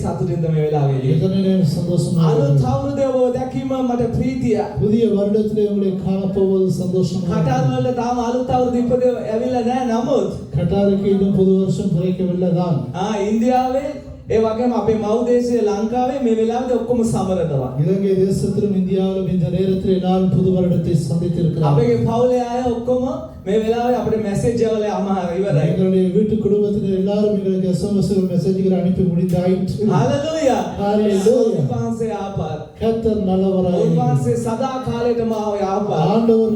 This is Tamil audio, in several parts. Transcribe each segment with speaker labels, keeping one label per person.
Speaker 1: සතුටින්ද මේ වෙලාවේදී.
Speaker 2: இதனை சந்தோஷமா
Speaker 1: අලුත් අවුරුද්දේ ඔබ දැකීම මට ප්‍රීතිය.
Speaker 2: புதிய வருடத்திலே உங்களை காணப்போவது சந்தோஷமா
Speaker 1: කටාර වල තාම අලුත් අවුරුදු ඉපද ඇවිල්ලා නැහැ නමුත්
Speaker 2: கட்டாருக்கு இன்னும் புது வருஷம் பிறக்கவில்லை தான்
Speaker 1: ඉන්දියාවේ ඒ වගේම අපේ මව් දේශයේ ලංකාවේ මේ වෙලාවේ ඔක්කොම සමරනවා.
Speaker 2: இலங்கை தேசத்திலும் இந்தியாவிலும் இந்த நேரத்தில் எல்லாரும் புது வருடத்தை சந்தித்திருக்கிறார்கள்.
Speaker 1: අපේ පවුලේ අය ඔක්කොම මේ වෙලාවේ අපිට මැසේජ් වල ඉවරයි.
Speaker 2: எங்களுடைய வீட்டு குடும்பத்தினர் எல்லாரும் எங்களுக்கு SMS மெசேஜ்கள் அனுப்பி முடிந்தாயிற்று.
Speaker 1: ஹalleluya.
Speaker 2: ஹalleluya.
Speaker 1: පාන්සේ ආපත්.
Speaker 2: கர்த்தர் நல்லவராய்
Speaker 1: උන්වහන්සේ සදා කාලෙටම ආපත්.
Speaker 2: ஆண்டவர்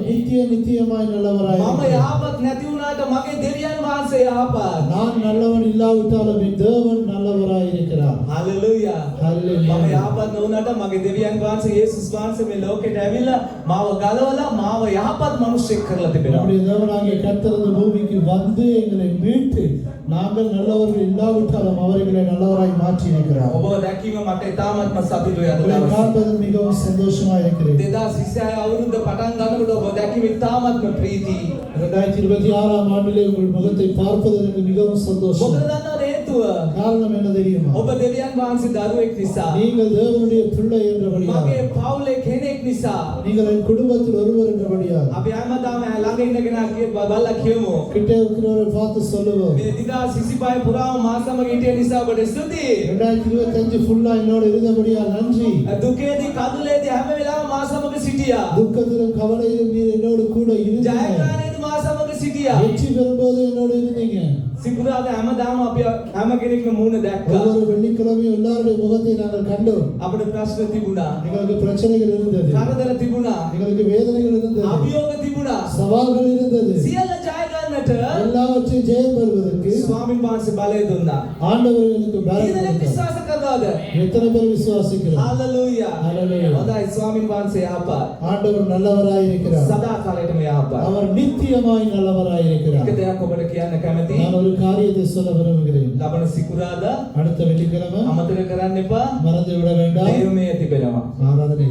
Speaker 2: நித்தியமாய் நல்லவராய்
Speaker 1: මම යාපත් නැති වුණාට මගේ දෙවියන් වහන්සේ යාපත්.
Speaker 2: நான் நல்லவன் இல்லாவிட்டாலும் என் தேவன் நல்லவராய் இருக்கிறார்.
Speaker 1: හalleluya.
Speaker 2: හalleluya.
Speaker 1: මම යාපත් නොවුණාට මගේ දෙවියන් වහන්සේ යේසුස් වහන්සේ මේ ලෝකෙට ඇවිල්ලා මාව ගලවලා මාව යහපත් මිනිසෙක් කරලා තිබෙනවා.
Speaker 2: நம்முடைய தேவனாகிய கர்த்தர் இந்த பூமிக்கு வந்து எங்களை மீட்டு நாங்கள் நல்லவர்கள் இல்லாவிட்டாலும் அவர்களை நல்லவராய் மாற்றி இருக்கிறார்.
Speaker 1: ඔබ දැකීම මට ඉතාමත්ම සතුටුයි අද
Speaker 2: உங்களை
Speaker 1: දවසේ.
Speaker 2: பார்ப்பதில் மிகவும் சந்தோஷமா இருக்கிறேன்.
Speaker 1: 2026 අවුරුද්ද පටන් ගන්නකොට ඔබ දැකීම ඉතාමත්ම ප්‍රීති.
Speaker 2: 2026 ஆண்டிலே உங்கள் முகத்தை பார்ப்பதில் எனக்கு மிகவும் சந்தோஷம்.
Speaker 1: මොකද දන්නවද හේතුව?
Speaker 2: காரணம் என்ன தெரியுமா?
Speaker 1: ඔබ දෙවියන් වහන්සේ දරුවෙක් නිසා.
Speaker 2: நீங்கள் தேவனுடைய பிள்ளை என்றபடியால்.
Speaker 1: මගේ පවුලේ කෙනෙක් නිසා.
Speaker 2: நீங்கள் என் குடும்பத்தில் ஒருவர் என்றபடியால்.
Speaker 1: අපි හැමදාම ළඟ ඉඳගෙන බලලා කියමු.
Speaker 2: கிட்டே இருக்கிறவரை பார்த்து சொல்லுவோம்.
Speaker 1: මේ 2025 පුරාම මා සමග හිටිය නිසා ඔබට ස්තුතියි.
Speaker 2: 2025 ஃபுல்லா என்னோட இருந்தபடியால் நன்றி.
Speaker 1: දුකේදී කඳුලේදී හැම වෙලාවෙම මා සමග සිටියා.
Speaker 2: துக்கத்திலும் கவலையிலும் நீர் என்னோடு கூட இருந்தீங்க.
Speaker 1: ජයග්‍රහණයේදී මා සමග සිටියා.
Speaker 2: வெற்றி பெறும்போது என்னோடு இருந்தீங்க.
Speaker 1: සිකුරාදා හැමදාම අපි හැම කෙනෙක්ම මූණ දැක්කා.
Speaker 2: ஒவ்வொரு வெள்ளிக்கிழமையும் எல்லாருடைய முகத்தை நாங்கள் கண்டோம்.
Speaker 1: අපිට ප්‍රශ්න තිබුණා.
Speaker 2: எங்களுக்கு பிரச்சனைகள் இருந்தது.
Speaker 1: කරදර තිබුණා.
Speaker 2: எங்களுக்கு வேதனைகள் இருந்தது.
Speaker 1: අභියෝග තිබුණා.
Speaker 2: சவால்கள் இருந்தது.
Speaker 1: සියල්ල ජය ගන්නට
Speaker 2: எல்லாவற்றையும் ஜெயம் பெறுவதற்கு
Speaker 1: ස්වාමීන් වහන්සේ බලය දුන්නා.
Speaker 2: ஆண்டவர் எனக்கு பலன்
Speaker 1: කීදෙනෙක්
Speaker 2: கொடுத்தார்.
Speaker 1: විශ්වාස කරනවද?
Speaker 2: எத்தனை பேர் விசுவாசிக்கிறோம்?
Speaker 1: හalleluya.
Speaker 2: Hallelujah.
Speaker 1: හොඳයි ස්වාමීන් වහන්සේ යහපත්.
Speaker 2: ஆண்டவர் நல்லவராய் இருக்கிறார்.
Speaker 1: සදා කාලයටම යහපත්.
Speaker 2: அவர் நித்தியமாய் நல்லவராய் இருக்கிறார்.
Speaker 1: එක දෙයක් ඔබට කියන්න කැමතියි.
Speaker 2: நான் ஒரு காரியத்தை சொல்ல விரும்புகிறேன்.
Speaker 1: ලබන සිකුරාදා
Speaker 2: அடுத்த வெள்ளிக்கிழமை
Speaker 1: අමතක කරන්න එපා.
Speaker 2: மறந்து விட வேண்டாம்.
Speaker 1: දේවමය තිබෙනවා.
Speaker 2: ஆராதனை.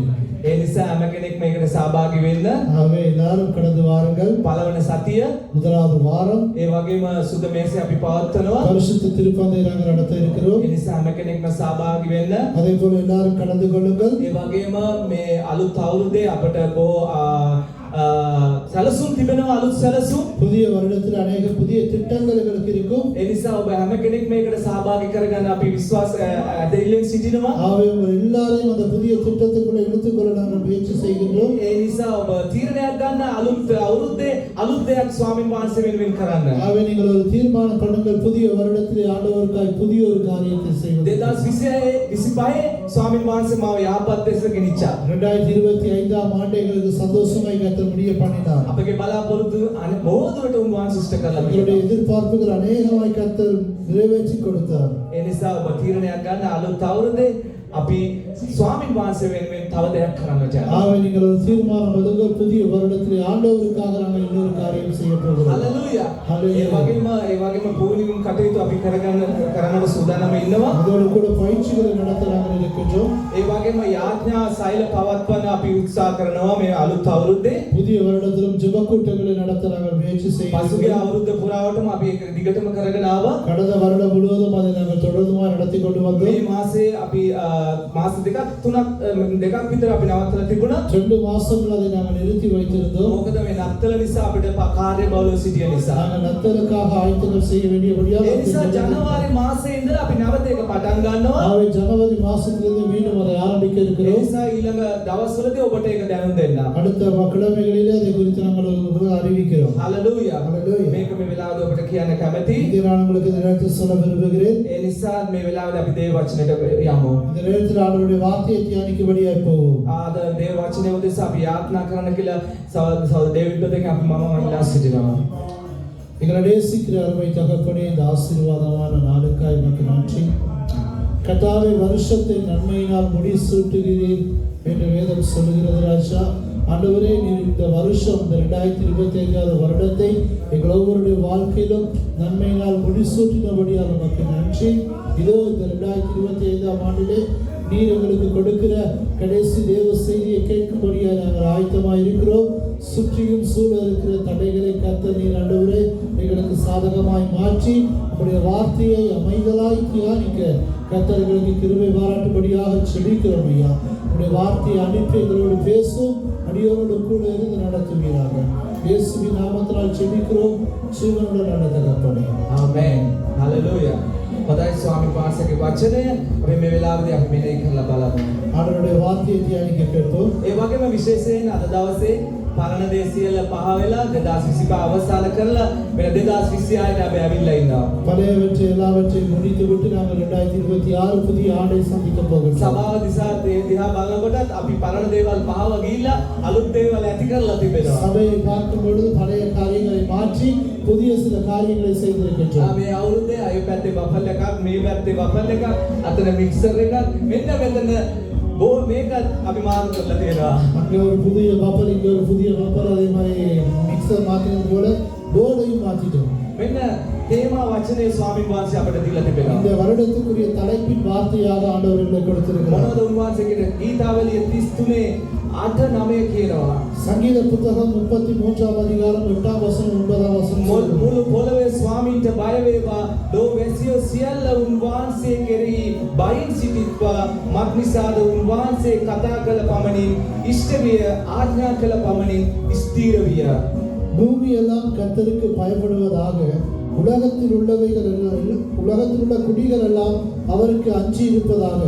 Speaker 1: ඒ නිසා හැම කෙනෙක්ම මේකට සහභාගී වෙන්න.
Speaker 2: ஆகவே எல்லாரும் கடந்து வாருங்கள்.
Speaker 1: පළවෙනි සතිය
Speaker 2: முதலாவது வாரம்
Speaker 1: ඒ වගේම සුද මේසය අපි පවත්වනවා.
Speaker 2: பரிசுத்த திருப்பந்தை நாங்கள் நடத்த இருக்கிறோம்.
Speaker 1: ඒ නිසා හැම කෙනෙක්ම සහභාගී වෙන්න.
Speaker 2: அதே போல எல்லாரும் கலந்து கொள்ளுங்கள்.
Speaker 1: ඒ වගේම මේ අලුත් අවුරුද්දේ අපට සැලසුම් තිබෙනවා. අලුත් සැලසුම්.
Speaker 2: புதிய வருடத்தில் अनेक புதிய திட்டங்கள் எங்களுக்கு இருக்கும்.
Speaker 1: ඒ නිසා ඔබ හැම කෙනෙක් මේකට සහභාගී කරගන්න අපි විශ්වාස දෙයියෙන් සිටිනවා.
Speaker 2: ஆகவே உங்கள் எல்லாரையும் அந்த புதிய திட்டத்துக்குள்ள இழுத்துக்கொள்ள நாங்கள் முயற்சி செய்கின்றோம்.
Speaker 1: ඒ නිසා ඔබ තීරණයක් ගන්න අලුත් අවුරුද්දේ අලුත් දෙයක් ස්වාමීන් වහන්සේ වෙනුවෙන් කරන්න.
Speaker 2: ஆகவே நீங்கள் ஒரு தீர்மானம் பண்ணுங்கள். புதிய வருடத்திலே ஆண்டவருக்காய் புதிய ஒரு காரியத்தை செய்வது.
Speaker 1: 2025 ස්වාමීන් වහන්සේ මාව යහපත් ලෙස ගෙනිච්චා.
Speaker 2: 2025 ஆண்டு எங்களுக்கு சந்தோஷமாய் கர்த்தர் முடிய பண்ணினார்.
Speaker 1: අපගේ බලාපොරොත්තු බොහෝදුරට උන්වහන්සේ ඉෂ්ට කරලා
Speaker 2: எங்களுடைய
Speaker 1: තියෙනවා.
Speaker 2: எதிர்பார்ப்புகள் அநேகமாய் கர்த்தர் நிறைவேற்றி கொடுத்தார்.
Speaker 1: ඒ නිසා ඔබ තීරණයක් ගන්න අලුත් අවුරුද්දේ අපි ස්වාමීන් වහන්සේ වෙනුවෙන් තව දෙයක් කරන්නට යනවා.
Speaker 2: ஆகவே நீங்கள் ஒரு தீர்மானம் எடுங்கள். புதிய வருடத்திலே ஆண்டவருக்காக நாங்கள் இன்னொரு காரியம் செய்ய போகிறோம்.
Speaker 1: හalleluya.
Speaker 2: Hallelujah.
Speaker 1: ඒ වගේම පූර්ණිම කටයුතු අපි කරන්නව සූදානම් ඉන්නවා.
Speaker 2: அதோடு கூட பயிற்சிகளை நடத்த நாங்கள் இருக்கின்றோம்.
Speaker 1: ඒ වගේම යාඥා සෛල පවත්වන්න අපි උත්සාහ කරනවා මේ අලුත් අවුරුද්දේ.
Speaker 2: புதிய வருடத்திலும் ஜெப கூட்டங்களை நடத்த நாங்கள் முயற்சி
Speaker 1: පසුගිය
Speaker 2: செய்கிறோம்.
Speaker 1: අවුරුද්ද පුරාවටම අපි ඒක දිගටම කරගෙන ආවා.
Speaker 2: கடந்த வருடம் முழுவதும் அதை நாங்கள் தொடர்ந்துமா நடத்தி கொண்டு
Speaker 1: මේ
Speaker 2: வந்தோம்.
Speaker 1: මාසේ අපි මාස දෙකක් විතර අපි නවත්තලා තිබුණා.
Speaker 2: 2 மாசங்கள் அதை நாங்கள் நிறுத்தி வைத்திருந்தோம்.
Speaker 1: මොකද මේ නත්තල නිසා අපිට කාර්ය බහුලව සිටිය නිසා.
Speaker 2: நாங்கள் நத்தலுக்காக ஆயத்தங்கள் செய்ய வேண்டியபடியாக
Speaker 1: ඒ නිසා ජනවාරි මාසයේ ඉඳලා අපි නැවත ඒක පටන් ගන්නවා.
Speaker 2: ஆகவே ஜனவரி மாசத்திலிருந்து மீண்டும் அதை ஆரம்பிக்க
Speaker 1: ඒ
Speaker 2: இருக்கிறோம்.
Speaker 1: නිසා ඊළඟ දවස්වලදී ඔබට ඒක දැනුම් දෙන්න.
Speaker 2: அடுத்த கிழமைகளிலே அதை குறித்து நாங்கள் உங்களுக்கு அறிவிக்கிறோம்.
Speaker 1: හalleluya.
Speaker 2: Hallelujah.
Speaker 1: මේක මේ වෙලාවදී ඔබට කියන්න කැමතියි.
Speaker 2: இதை நான் உங்களுக்கு இந்த நேரத்தில் சொல்ல விரும்புகிறேன்.
Speaker 1: ඒ නිසා මේ වෙලාවදී අපි දේව වචනයට යමු.
Speaker 2: இந்த நேரத்தில் ஆண்டவருடைய வார்த்தையை தியானிக்கும்படியாய் போவோம்.
Speaker 1: ආද දේව වචනය උදෙසා අපි යාත්‍රා කරන්න කියලා සහෝදර ඩේවිඩ් දෙක අපි මම ඉල්ලා සිටිනවා.
Speaker 2: எங்களை நேசிக்கிற அருமை தகப்பனே, இந்த ஆசீர்வாதமான நாளுக்காய் உமக்கு நன்றி. கர்த்தாவே, வருஷத்தை நன்மையினால் முடிசூட்டுகிறீர் என்று வேதம் சொல்லுகிறது ராஜா. ஆண்டவரே, நீர் இந்த வருஷம் இந்த 2025 வருடத்தை எங்கள் ஒவ்வொருடைய வாழ்க்கையிலும் நன்மையினால் முடிசூட்டினபடியால் உமக்கு நன்றி. இதோ இந்த 2025 ஆண்டிலே நீர் எங்களுக்கு கொடுக்கிற கடைசி தேவ செய்தியை கேட்கும்படியாக நாங்கள் ஆயத்தமாக இருக்கிறோம். சுற்றியும் சூழ இருக்கிற தடைகளை கர்த்தர் நீர் ஆண்டவரே எங்களுக்கு சாதகமாய் மாற்றி உங்களுடைய வார்த்தையை அமைதலாய் தியானிக்க கர்த்தர்களுக்கு கிருபை பாராட்டும்படியாக செபிக்கிறோம் ஐயா. உங்களுடைய வார்த்தையை அனுப்பி எங்களோடு பேசும், அடியோரோடு கூட இருந்து நடத்துவீராக. இயேசுவின் நாமத்தினால் செபிக்கிறோம், ஜீவனுள்ள நல்ல தகப்பனே.
Speaker 1: ආමේන්. හලෙලූයා. හොඳයි ස්වාමීන් වහන්සේගේ වචනය අපි මේ වෙලාවේදී අපි මෙනෙහි කරලා බලමු.
Speaker 2: ஆண்டவருடைய வார்த்தையை தியானிக்க கேட்டோம்.
Speaker 1: ඒ වගේම විශේෂයෙන් අද දවසේ පරණ දේශියල පහ වෙලා 2025 අවසන් කරලා මෙන්න 2026ට අපි ඇවිල්ලා ඉන්නවා.
Speaker 2: பழையவற்றை எல்லாவற்றையும் முடித்து விட்டு நாங்கள் 2026 புதிய ஆண்டை சந்திக்க போகிறோம்.
Speaker 1: සභාව දිහා බලනකොටත් අපි පරණ දේවල් පහව ගිහිල්ලා අලුත් දේවල් ඇති කරලා තිබෙනවා.
Speaker 2: சபையை பார்க்கும் பொழுது பழைய காரியங்களை மாற்றி புதிய சில காரியங்களை செய்திருக்கின்றோம்.
Speaker 1: මේ අවුරුද්දේ අය පැත්තේ බෆල් එකක්, මේ පැත්තේ බෆල් එකක්, අතන මික්සර් එකක්, මෙන්න මෙතන මේකත් අපි මාරු කරලා තියෙනවා.
Speaker 2: அங்கே ஒரு புதிய பப்பர், இங்கே ஒரு புதிய பப்பர், அதே மாதிரி மிக்சர் மாற்றினது போல போர்டையும் மாற்றிட்டோம்.
Speaker 1: මෙන්න තේමා වචනේ ස්වාමීන් වහන්සේ අපිට දීලා තිබෙනවා.
Speaker 2: இந்த வருடத்துக்குரிய தலைப்பின் வார்த்தையாக ஆண்டவர்களை கொடுத்திருக்கிறார்.
Speaker 1: මොනවද උන්වහන්සේගේ ගීතාවලිය 33 8 9 කියනවා.
Speaker 2: சங்கீத புத்தகம் 33ஆம் அதிகாரம் 8ஆம் வசனம் 9ஆம் வசனம்.
Speaker 1: මුළු පොළවේ ස්වාමීන්ට බය වේවා. ලෝ වැසියෝ සියල්ල උන්වහන්සේ කෙරෙහි බයින් සිටිත්වා. මක්නිසාද උන්වහන්සේ කතා කළ පමණින් ඉෂ්ට විය, ආඥා කළ පමණින් ස්ථීර විය.
Speaker 2: பூமி எல்லாம் கர்த்தருக்கு பயப்படுவதாக, உலகத்தில் உள்ளவைகள் எல்லாம், உலகத்தில் உள்ள குடிகள் எல்லாம் அவருக்கு அஞ்சி இருப்பதாக.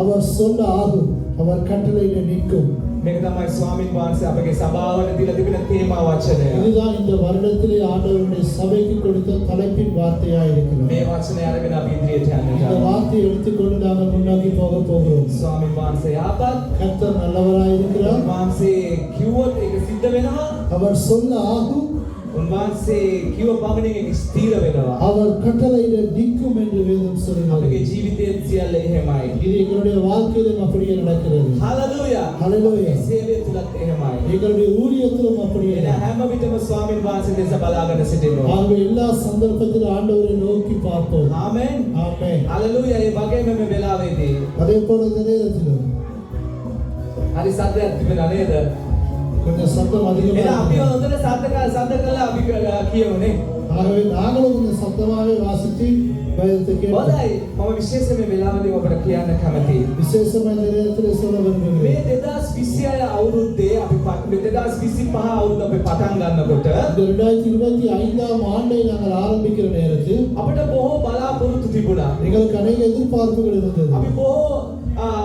Speaker 2: அவர் சொல்ல ஆகும், அவர் கட்டளையிட நிற்கும்.
Speaker 1: මේක තමයි ස්වාමීන් වහන්සේ අපගේ සභාවට දීලා තිබෙන තේමා වචනය.
Speaker 2: இதுதான் இந்த வருடத்திலே ஆண்டவருடைய சபைக்கு கொடுத்த தலைப்பின் வார்த்தையாக இருக்கிறது.
Speaker 1: මේ වචනය අරගෙන අපි ඉදිරියට
Speaker 2: இந்த
Speaker 1: යන්නට.
Speaker 2: வார்த்தையை எடுத்துக்கொண்டு நாங்கள் முன்னாடி போக போகிறோம்.
Speaker 1: ස්වාමීන් වහන්සේ යහපත්.
Speaker 2: கர்த்தர் நல்லவராய் இருக்கிறார்.
Speaker 1: උන්වහන්සේ කිව්වොත් ඒක සිද්ධ වෙනවා.
Speaker 2: அவர் சொல்ல ஆகும்,
Speaker 1: උන්වහන්සේ කිව්ව පමණින් ඒක ස්ථීර වෙනවා.
Speaker 2: அவர் கட்டளையிட நிற்கும் என்று வேதம் சொல்கிறது.
Speaker 1: අපගේ ජීවිතයේ සියල්ල එහෙමයි.
Speaker 2: இது எங்களுடைய வாழ்க்கையிலும் அப்படியே நடக்கிறது.
Speaker 1: හලෙලූයා.
Speaker 2: ஹல்லேலூயா.
Speaker 1: සේවය තුලත් එහෙමයි.
Speaker 2: எங்களுடைய ஊழியத்திலும் அப்படியே.
Speaker 1: එන හැම විටම ස්වාමීන් වහන්සේ දෙස බලාගෙන සිටිනවා.
Speaker 2: ஆகவே எல்லா சந்தர்ப்பத்திலும் ஆண்டவரை நோக்கி பார்ப்போம்.
Speaker 1: ආමෙන්.
Speaker 2: ஆமென்.
Speaker 1: හලෙලූයා. ඒ වගේම මේ වෙලාවේදී
Speaker 2: அதே போல இந்த நேரத்திலும்
Speaker 1: හරි සද්දයක් තිබෙනා නේද?
Speaker 2: கொஞ்சம் சத்தம் அதிகமாக
Speaker 1: එහෙනම් අපි
Speaker 2: இருக்கு.
Speaker 1: හොඳට සද්ද කළා අපි කියමුනේ.
Speaker 2: ஆகவே நாங்களும் கொஞ்சம் சத்தமாகவே வாசித்து வேதத்தை கேட்போம்.
Speaker 1: හොඳයි. මම විශේෂයෙන් මේ වෙලාවේදී ඔබට කියන්න කැමතියි.
Speaker 2: விசேஷமாக இந்த நேரத்தில் சொல்ல
Speaker 1: මේ
Speaker 2: விரும்புகிறேன்.
Speaker 1: 2026 අවුරුද්දේ අපි 2025 අවුරුද්ද අපි පටන් ගන්නකොට
Speaker 2: இந்த 2025ஆம் ஆண்டை நாங்கள் ஆரம்பிக்கிற நேரத்தில்
Speaker 1: අපිට බොහෝ බලාපොරොත්තු තිබුණා.
Speaker 2: எங்களுக்கு அநேக எதிர்பார்ப்புகள் இருந்தது.
Speaker 1: අපි බොහෝ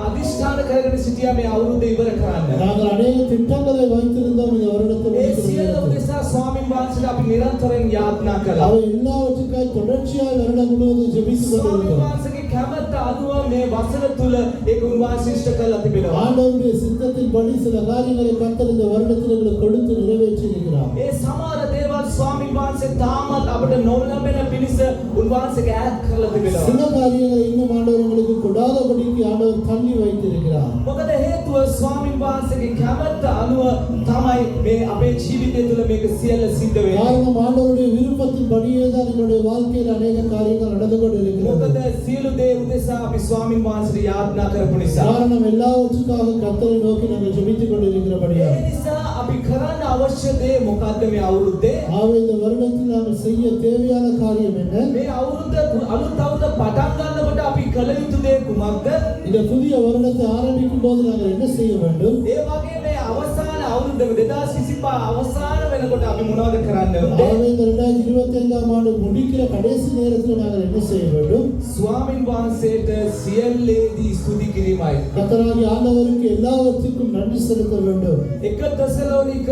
Speaker 1: අධිෂ්ඨාන කරගෙන සිටියා මේ අවුරුද්ද ඉවර කරන්න.
Speaker 2: நாங்கள் அநேக திட்டங்களை வைத்திருந்தோம் இந்த வருடத்தை
Speaker 1: ඒ
Speaker 2: முடிக்கிற
Speaker 1: සියලු
Speaker 2: நேரத்தில்.
Speaker 1: උදෙසා ස්වාමීන් වහන්සේට අපි නිරන්තරයෙන් යාඥා කළා.
Speaker 2: அவை எல்லாவற்றுக்காய் தொடர்ச்சியாய் வருடம் முழுவதும் ஜெபித்துக்
Speaker 1: ස්වාමීන්
Speaker 2: கொண்டிருந்தோம்.
Speaker 1: වහන්සේගේ කැමැත්ත අනුව මේ වසර තුල ඒක උන්වහන්සේ ඉෂ්ට කරලා තිබෙනවා.
Speaker 2: ஆண்டவருடைய சித்தத்தின்படி சில காரியங்களை கர்த்தர் இந்த வருடத்தில் எங்களுக்கு கொடுத்து நிறைவேற்றி இருக்கிறார்.
Speaker 1: ඒ සමහර දේවල් ස්වාමීන් වහන්සේ තාමත් අපිට නොලැබෙන පිණිස උන්වහන්සේගේ ඈත් කරලා තිබෙනවා.
Speaker 2: சில காரியங்களை இன்னும் ஆண்டவர் எங்களுக்கு கொடாதபடிக்கு ஆண்டவர் தள்ளி வைத்திருக்கிறார்.
Speaker 1: මොකද හේතුව ස්වාමීන් වහන්සේගේ කැමැත්ත අනුව තමයි මේ අපේ ජීවිතය තුළ මේක සියල්ල සිද්ධ වෙන්නේ.
Speaker 2: காரணம் ஆண்டவருடைய விருப்பத்தின்படியே தான் எங்களுடைய வாழ்க்கையில் அநேக காரியங்கள் நடந்து கொண்டிருக்கிறது.
Speaker 1: මොකද සියලු දේ උදෙසා අපි ස්වාමීන් වහන්සේට යාඥා කරපු නිසා.
Speaker 2: காரணம் எல்லாவற்றுக்காக கர்த்தரை நோக்கி நாங்கள் ஜெபித்துக் கொண்டிருக்கிறபடியா.
Speaker 1: ඒ නිසා අපි කරන්න අවශ්‍ය දේ මොකද්ද මේ අවුරුද්දේ?
Speaker 2: ஆகவே இந்த வருடத்தில் நாங்கள் செய்ய தேவையான காரியம் என்ன?
Speaker 1: මේ අවුරුද්ද අලුත් අවුරුද්ද පටන් ගන්නකොට අපි කළ යුතු දේ කුමක්ද?
Speaker 2: இந்த புதிய வருடத்தை ஆரம்பிக்கும் போது நாங்கள் என்ன செய்ய வேண்டும்?
Speaker 1: ඒ වගේ මේ අවසාන අවුරුද්ද 2025 අවසාන වෙනකොට අපි මොනවද කරන්න ඕනේ?
Speaker 2: ஆகவே இந்த 2025ஆம் ஆண்டு முடிக்கிற கடைசி நேரத்தில் நாங்கள் என்ன செய்ய வேண்டும்?
Speaker 1: ස්වාමීන් වහන්සේට සියල්ලේදී ස්තුති කිරීමයි.
Speaker 2: கர்த்தராகிய ஆண்டவருக்கு எல்லாவற்றுக்கும் நன்றி செலுத்த வேண்டும்.
Speaker 1: 1 தெசலோனிක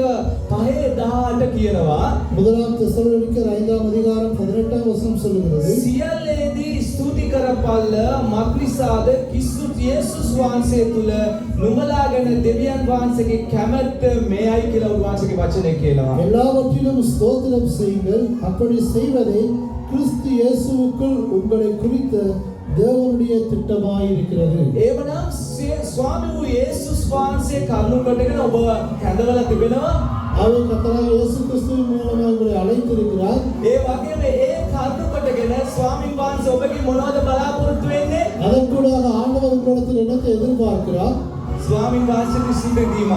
Speaker 1: 5:18 කියනවා
Speaker 2: முதலாம் தெசலோனிக்கர் 5ஆம் அதிகாரம் 18ஆம் வசனம் சொல்லுகிறது.
Speaker 1: සියල්ලේදී ස්තුති කරපල්ල මක්නිසාද කිස්සුත් යේසුස් වහන්සේ තුල නුඹලා ගැන දෙවියන් වහන්සේගේ කැමැත්ත මේයි කියලා උන්වහන්සේගේ වචනේ කියනවා.
Speaker 2: எல்லாவற்றிலும் ஸ்தோத்திரம் செய்யுங்கள், அப்படி செய்வதே கிறிஸ்து இயேசுவுக்குள் உங்களை குறித்த தேவனுடைய திட்டமாய் இருக்கிறது.
Speaker 1: එවනම් ස්වාමී වූ යේසුස් වහන්සේ කරුණු කොටගෙන ඔබ හැඳවලා තිබෙනවා.
Speaker 2: ஆகவே கர்த்தராகிய இயேசு கிறிஸ்துவின் மூலமாக உங்களை அழைத்திருக்கிறார்.
Speaker 1: ඒ වගේම ඒ කරුණු කොටගෙන ස්වාමීන් වහන්සේ ඔබගේ මොනවද බලාපොරොත්තු වෙන්නේ?
Speaker 2: அதற்கூடாக ஆண்டவர் உங்களிடத்தில் என்னத்தை எதிர்பார்க்கிறார்?
Speaker 1: ස්වාමින් වහන්සේට ස්තුති දීම.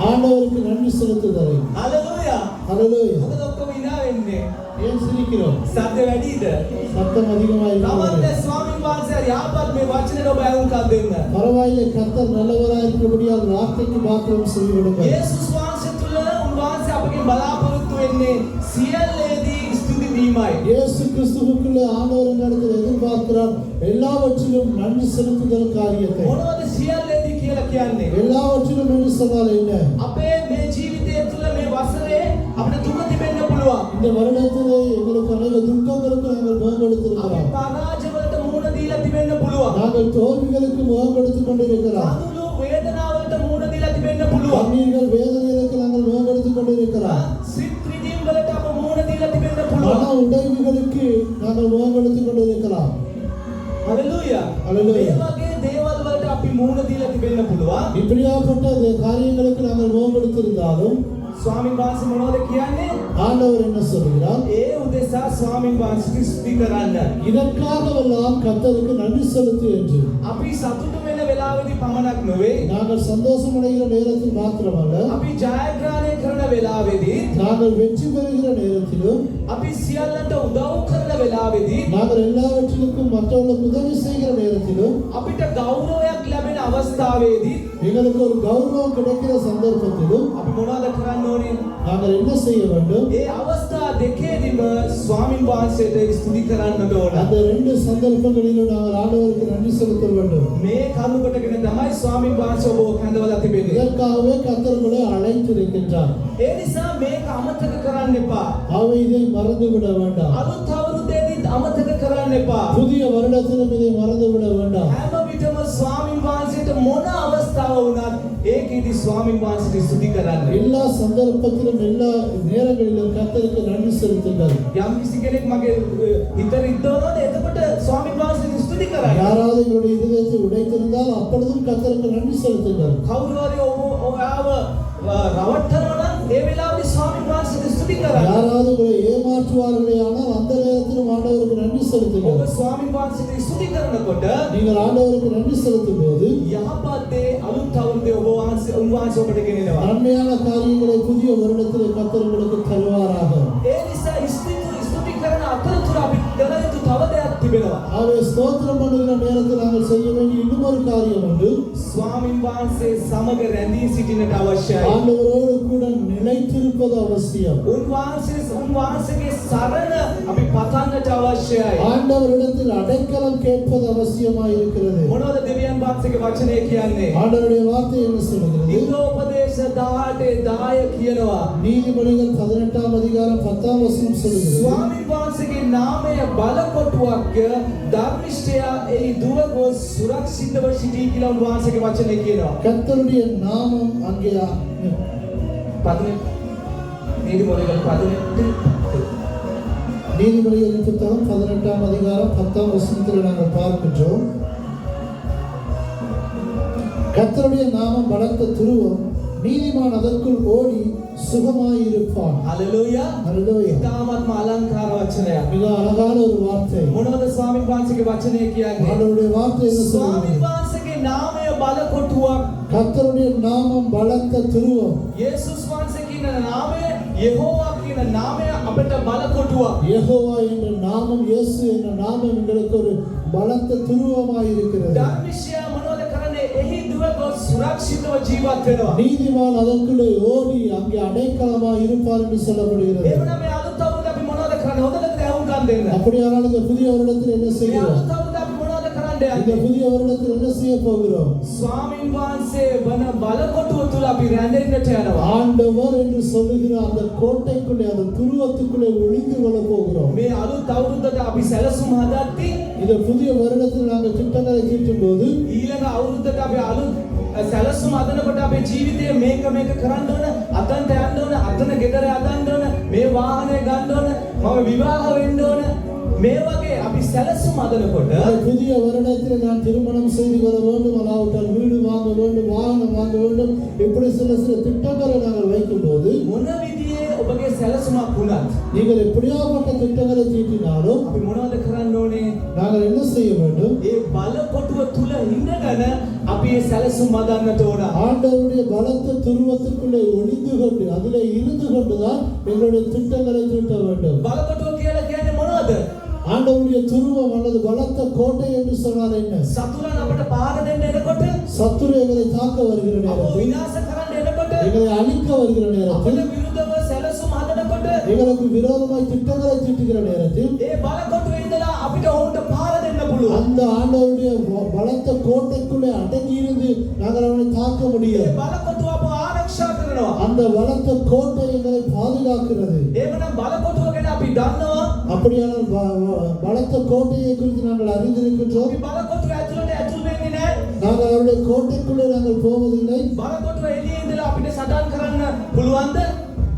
Speaker 2: ஆண்டவருக்கு நன்றி செலுத்துதலை.
Speaker 1: හලෙලූයා.
Speaker 2: ஹalleluya.
Speaker 1: මොකද ඔක්කොම hina වෙන්නේ?
Speaker 2: ஏன் சிரிக்கிறோம்?
Speaker 1: සද්ද වැඩිද?
Speaker 2: சத்தம் அதிகமாக
Speaker 1: නමුත්
Speaker 2: இருக்கிறது.
Speaker 1: ස්වාමින් වහන්සේ යහපත් මේ වචනේ ඔබ ඇහුම්කන් දෙන්න.
Speaker 2: பரவாயில்லை, கர்த்தர் நல்லவராய் இருக்கிறபடியால் வார்த்தைக்கு மாத்திரம் செவிகொடுங்கள்.
Speaker 1: යේසුස් වහන්සේ තුල උන්වහන්සේ අපගෙන් බලාපොරොත්තු වෙන්නේ සියල්ලේදී ස්තුති දීමයි.
Speaker 2: இயேசு கிறிஸ்துவுக்குள்ளே ஆண்டவர் எங்களிடத்தில் எதிர்பார்க்கிறார் எல்லாவற்றிலும் நன்றி செலுத்துதல் காரியத்தை.
Speaker 1: මොනවද සියල්ලේදී කියලා කියන්නේ?
Speaker 2: எல்லாவற்றிலும் என்று சொன்னால் என்ன?
Speaker 1: අපේ මේ ජීවිතය තුළ මේ වසරේ අපිට දුක තිබෙන්න පුළුවන්.
Speaker 2: இந்த வருடத்திலே எங்களுக்கு அநேக துக்கங்களுக்கு நாங்கள் முகம்
Speaker 1: අපි
Speaker 2: கொடுத்திருக்கிறோம்.
Speaker 1: පරාජයවලට මුහුණ දීලා තිබෙන්න පුළුවන්.
Speaker 2: நாங்கள் தோல்விகளுக்கு முகம் கொடுத்துக் கொண்டிருக்கிறோம்.
Speaker 1: කඳුළු වේදනාවලට මුහුණ දීලා තිබෙන්න පුළුවන්.
Speaker 2: கண்ணீர்கள் வேதனைகளுக்கு நாங்கள் முகம் கொடுத்துக் கொண்டிருக்கிறோம்.
Speaker 1: සිත් විඳීම් වලට අප මුහුණ දීලා තිබෙන්න
Speaker 2: மன
Speaker 1: පුළුවන්.
Speaker 2: உடைவுகளுக்கு நாங்கள் முகம் கொடுத்துக் கொண்டிருக்கிறோம்.
Speaker 1: හලෙලූයා.
Speaker 2: Hallelujah.
Speaker 1: මේ වගේ දේවල් වලට අපි මුහුණ දීලා තිබෙන්න පුළුවන්.
Speaker 2: இப்படியாப்பட்ட காரியங்களுக்கு நாங்கள் முகம் கொடுத்திருந்தாலும்
Speaker 1: ස්වාමින් වහන්සේ මොනවද කියන්නේ?
Speaker 2: ஆண்டவர் என்ன சொல்கிறார்?
Speaker 1: ඒ උදෙසා ස්වාමින් වහන්සේට ස්තුති කරන්න.
Speaker 2: இதற்காகவெல்லாம் கர்த்தருக்கு நன்றி செலுத்து என்று.
Speaker 1: අපි සතුටු වෙන වෙලාවෙදී පමණක් නෙවෙයි,
Speaker 2: நாங்கள் சந்தோஷம் அடைகிற நேரத்தில் மாத்திரமல்ல,
Speaker 1: අපි ජයග්‍රහණය කරන වෙලාවෙදී,
Speaker 2: நாங்கள் வெற்றி பெறுகிற நேரத்திலும்,
Speaker 1: අපි සියල්ලන්ට උදව් කරන වෙලාවෙදී,
Speaker 2: நாங்கள் எல்லாவற்றிற்கும் மற்றவர்களுக்கு உதவி செய்கிற நேரத்திலும்,
Speaker 1: අපිට ගෞරවයක් ලැබෙන අවස්ථාවේදී
Speaker 2: எங்களுக்கு ஒரு கௌரவம் கிடைக்கிற சந்தர்ப்பத்திலும்
Speaker 1: අපි මොනවද කරන්න ඕනේ?
Speaker 2: நாங்கள் என்ன செய்ய வேண்டும்?
Speaker 1: ඒ අවස්ථා දෙකේදීම ස්වාමින් වහන්සේට ස්තුති කරන්නට ඕන.
Speaker 2: அந்த ரெண்டு சந்தர்ப்பங்களிலும் நாங்கள் ஆண்டவருக்கு நன்றி செலுத்த வேண்டும்.
Speaker 1: මේ කරුණ කොටගෙන තමයි ස්වාමින් වහන්සේ ඔබව කැඳවලා තිබෙන්නේ.
Speaker 2: இதற்காகவே கர்த்தர் உங்களை அழைத்திருக்கின்றார்.
Speaker 1: ඒ නිසා මේක අමතක කරන්න එපා.
Speaker 2: அவை இதை மறந்துவிட வேண்டாம்.
Speaker 1: අලුත් අවුරුද්දේදීත් අමතක කරන්න එපා.
Speaker 2: புதிய வருடத்திலும் இதை மறந்துவிட வேண்டாம்.
Speaker 1: හැම විටම ස්වාමින් වහන්සේට මොන අවස්ථාව වුණත් ඒකෙදි ස්වාමින් වහන්සේට ස්තුති කරන්න.
Speaker 2: எல்லா சந்தர்ப்பத்திலும் எல்லா நேரங்களிலும் கர்த்தருக்கு நன்றி செலுத்துங்கள்.
Speaker 1: යම් කිසි කෙනෙක් මගේ හිත රිද්දවනොත් එතකොට ස්වාමින් වහන්සේට ස්තුති කරන්න.
Speaker 2: யாராவது உங்களுடைய இதயத்தை உடைத்திருந்தால் அப்பொழுதும் கர்த்தருக்கு நன்றி செலுத்துங்கள்.
Speaker 1: කවුරු හරි ඔයාව රවට්ටනවා නම් ඒ වෙලාවේ ස්වාමින් වහන්සේට ස්තුති කරන්න.
Speaker 2: யாராவது உங்களை ஏமாற்றுவார்களே ஆனால் அந்த நேரத்திலும் ஆண்டவருக்கு நன்றி செலுத்துங்கள்.
Speaker 1: ඔබ ස්වාමින් වහන්සේට ස්තුති කරනකොට
Speaker 2: நீங்கள் ஆண்டவருக்கு நன்றி செலுத்தும் போது
Speaker 1: යහපත් දේ අලුත් අවුරුද්දේ ඔබ උන්වහන්සේ ඔබට ගෙනෙනවා.
Speaker 2: நன்மையான காரியங்களை புதிய வருடத்தில் கர்த்தர் உங்களுக்கு தருவாராக.
Speaker 1: ඒ නිසා ස්තුති කරන අතරතුර අපි කළ යුතු තව දෙයක් තිබෙනවා.
Speaker 2: ஆகவே ஸ்தோத்திரம் பண்ணுகிற நேரத்தில் நாங்கள் செய்ய வேண்டிய இன்னும் ஒரு காரியம் உண்டு.
Speaker 1: ස්වාමින් වහන්සේ සමග රැඳී සිටින්නට අවශ්‍යයි.
Speaker 2: ஆண்டவரோடு கூட நிலைத்திருப்பது அவசியம்.
Speaker 1: උන්වහන්සේගේ සරණ අපි පතන්නට අවශ්‍යයි.
Speaker 2: ஆண்டவரிடத்தில் அடைக்கலம் கேட்பது அவசியமாய் இருக்கிறது.
Speaker 1: මොනවද දෙවියන් වහන්සේගේ වචනේ කියන්නේ?
Speaker 2: ஆண்டவருடைய வார்த்தை என்ன சொல்கிறது?
Speaker 1: ඉන්ද්‍රෝපදේශ 18:10 කියනවා.
Speaker 2: நீதிமொழிகள் 18ஆம் அதிகாரம் 10ஆம் வசனம் சொல்கிறது.
Speaker 1: ස්වාමින් වහන්සේගේ නාමය බලකොටුවක් ධර්මිෂ්ඨයා ඒ දුව ගොස් සුරක්ෂිතව සිටී කියලා උන්වහන්සේගේ වචනේ කියනවා.
Speaker 2: கர்த்தருடைய நாமம் அங்கே
Speaker 1: 18 நீதிமொழிகள் 18
Speaker 2: நீதிமொழிகளின் புத்தகம் 18ஆம் அதிகாரம் 10ஆம் வசனத்தில் நாங்கள் பார்க்கின்றோம். கர்த்தருடைய நாமம் பலத்த துருவம், நீதிமான் அதற்குள் ஓடி சுகமாயிருப்பான்.
Speaker 1: හලෙලූයා.
Speaker 2: ஹல்லேலூயா.
Speaker 1: ඉතාමත්ම අලංකාර වචනයක්.
Speaker 2: மிக அழகான ஒரு வார்த்தை.
Speaker 1: මොනවද ස්වාමින් වහන්සේගේ වචනේ කියන්නේ?
Speaker 2: ஆண்டவருடைய வார்த்தை என்ன
Speaker 1: ස්වාමින්
Speaker 2: சொல்கிறது?
Speaker 1: වහන්සේගේ නාමය බලකොටුවක්.
Speaker 2: கர்த்தருடைய நாமம் பலத்த துருவம்.
Speaker 1: යේසුස් වහන්සේ කියන නාමය, යෙහෝවා කියන නාමය අපිට බලකොටුවක්.
Speaker 2: யெகோவா என்ற நாமம், இயேசு என்ற நாமம் எங்களுக்கு ஒரு பலத்த துருவமாய் இருக்கிறது.
Speaker 1: ධර්මිෂ්ඨයා මොනවද කරන්නේ? එහි දුව ගොස් සුරක්ෂිතව ජීවත් වෙනවා.
Speaker 2: நீதிமான் அதற்குள்ளே ஓடி அங்கே அடைக்கலமாய் இருப்பார் என்று சொல்லப்படுகிறது.
Speaker 1: එවනම් මේ අලුත් අවුරුද්ද අපි මොනවද කරන්නේ? හොඳට ඇහුම්කන් දෙන්න.
Speaker 2: அப்படியானால் இந்த புதிய வருடத்தில் என்ன
Speaker 1: මේ
Speaker 2: செய்கிறோம்?
Speaker 1: අලුත් අවුරුද්ද අපි මොනවද කරන්නේ?
Speaker 2: இந்த புதிய வருடத்தில் என்ன செய்ய போகிறோம்?
Speaker 1: ස්වාමින් වහන්සේ වන බලකොටුව තුල අපි රැඳෙන්නට යනවා.
Speaker 2: ஆண்டவர் என்று சொல்லுகிற அந்த கோட்டைக்குள்ளே, அந்த துருவத்துக்குள்ளே ஒளிந்து கொள்ள போகிறோம்.
Speaker 1: මේ අලුත් අවුරුද්දට අපි සැලසුම් හදද්දී
Speaker 2: இந்த புதிய வருடத்தில் நாங்கள் திட்டங்களை தீட்டும் போது
Speaker 1: ඊළඟ අවුරුද්දට අපි අලුත් සැලසුම් හදනකොට අපේ ජීවිතය මේක කරන්න ඕන, අතන්ට යන්න ඕන, අතන ගෙදර හදන්න ඕන, මේ වාහනය ගන්න ඕන, මම විවාහ වෙන්න ඕන, මේ වගේ අපි සැලසුම් හදනකොට
Speaker 2: இந்த புதிய வருடத்தில் நான் திருமணம் செய்து கொள்ள வேண்டும், அல்லாவிட்டால் வீடு வாங்க வேண்டும், வாகனம் வாங்க வேண்டும், இப்படி சில திட்டங்களை நாங்கள் வைக்கும் போது
Speaker 1: මොන විදිහේ ඔබගේ සැලසුමක් වුණත්
Speaker 2: நீங்கள் எப்படியாப்பட்ட திட்டங்களை தீட்டினாலும்
Speaker 1: අපි මොනවද කරන්න ඕනේ?
Speaker 2: நாங்கள் என்ன செய்ய வேண்டும்?
Speaker 1: ඒ බලකොටුව තුල ඉඳගෙන අපි ඒ සැලසුම් හදන්නට ඕන.
Speaker 2: ஆண்டவருடைய பலத்த துருவத்துக்குள்ளே ஒளிந்து கொண்டு அதிலே இருந்து கொண்டுதான் எங்களுடைய திட்டங்களை தீட்ட வேண்டும்.
Speaker 1: බලකොටුව කියලා කියන්නේ මොනවද?
Speaker 2: ஆண்டவருடைய துருவம் அல்லது பலத்த கோட்டை என்று சொன்னால் என்ன?
Speaker 1: සතුරන් අපට පාර දෙන්න එනකොට,
Speaker 2: சத்துரு எங்களை தாக்க வருகிற
Speaker 1: අපව
Speaker 2: நேரத்தில்,
Speaker 1: විනාශ කරන්න එනකොට,
Speaker 2: எங்களை அழிக்க வருகிற நேரத்தில்,
Speaker 1: අපට විරුද්ධව සැලසුම් හදනකොට
Speaker 2: எங்களுக்கு விரோதமாய் திட்டங்களை தீட்டுகிற நேரத்தில்
Speaker 1: ඒ බලකොටුවේ ඉඳලා අපිට ඔවුන්ට පාර දෙන්න පුළුවන්.
Speaker 2: அந்த ஆண்டவருடைய பலத்த கோட்டைக்குள்ளே அடங்கி இருந்து நாங்கள் அவனை தாக்க
Speaker 1: ඒ
Speaker 2: முடியும்.
Speaker 1: බලකොටුව අපව ආරක්ෂා කරනවා.
Speaker 2: அந்த பலத்த கோட்டை எங்களை பாதுகாக்கிறது.
Speaker 1: එහෙමනම් බලකොටුව ගැන අපි දන්නවා.
Speaker 2: அப்படியானால் பலத்த கோட்டையை குறித்து நாங்கள் அறிந்திருக்கின்றோம்.
Speaker 1: අපි බලකොටුව ඇතුළට ඇතුල් වෙන්නේ නැහැ.
Speaker 2: நாங்கள் அவருடைய கோட்டைக்குள்ளே நாங்கள் போவதில்லை.
Speaker 1: බලකොටුව එළියේ ඉඳලා අපිට සටන් කරන්න පුළුවන්ද?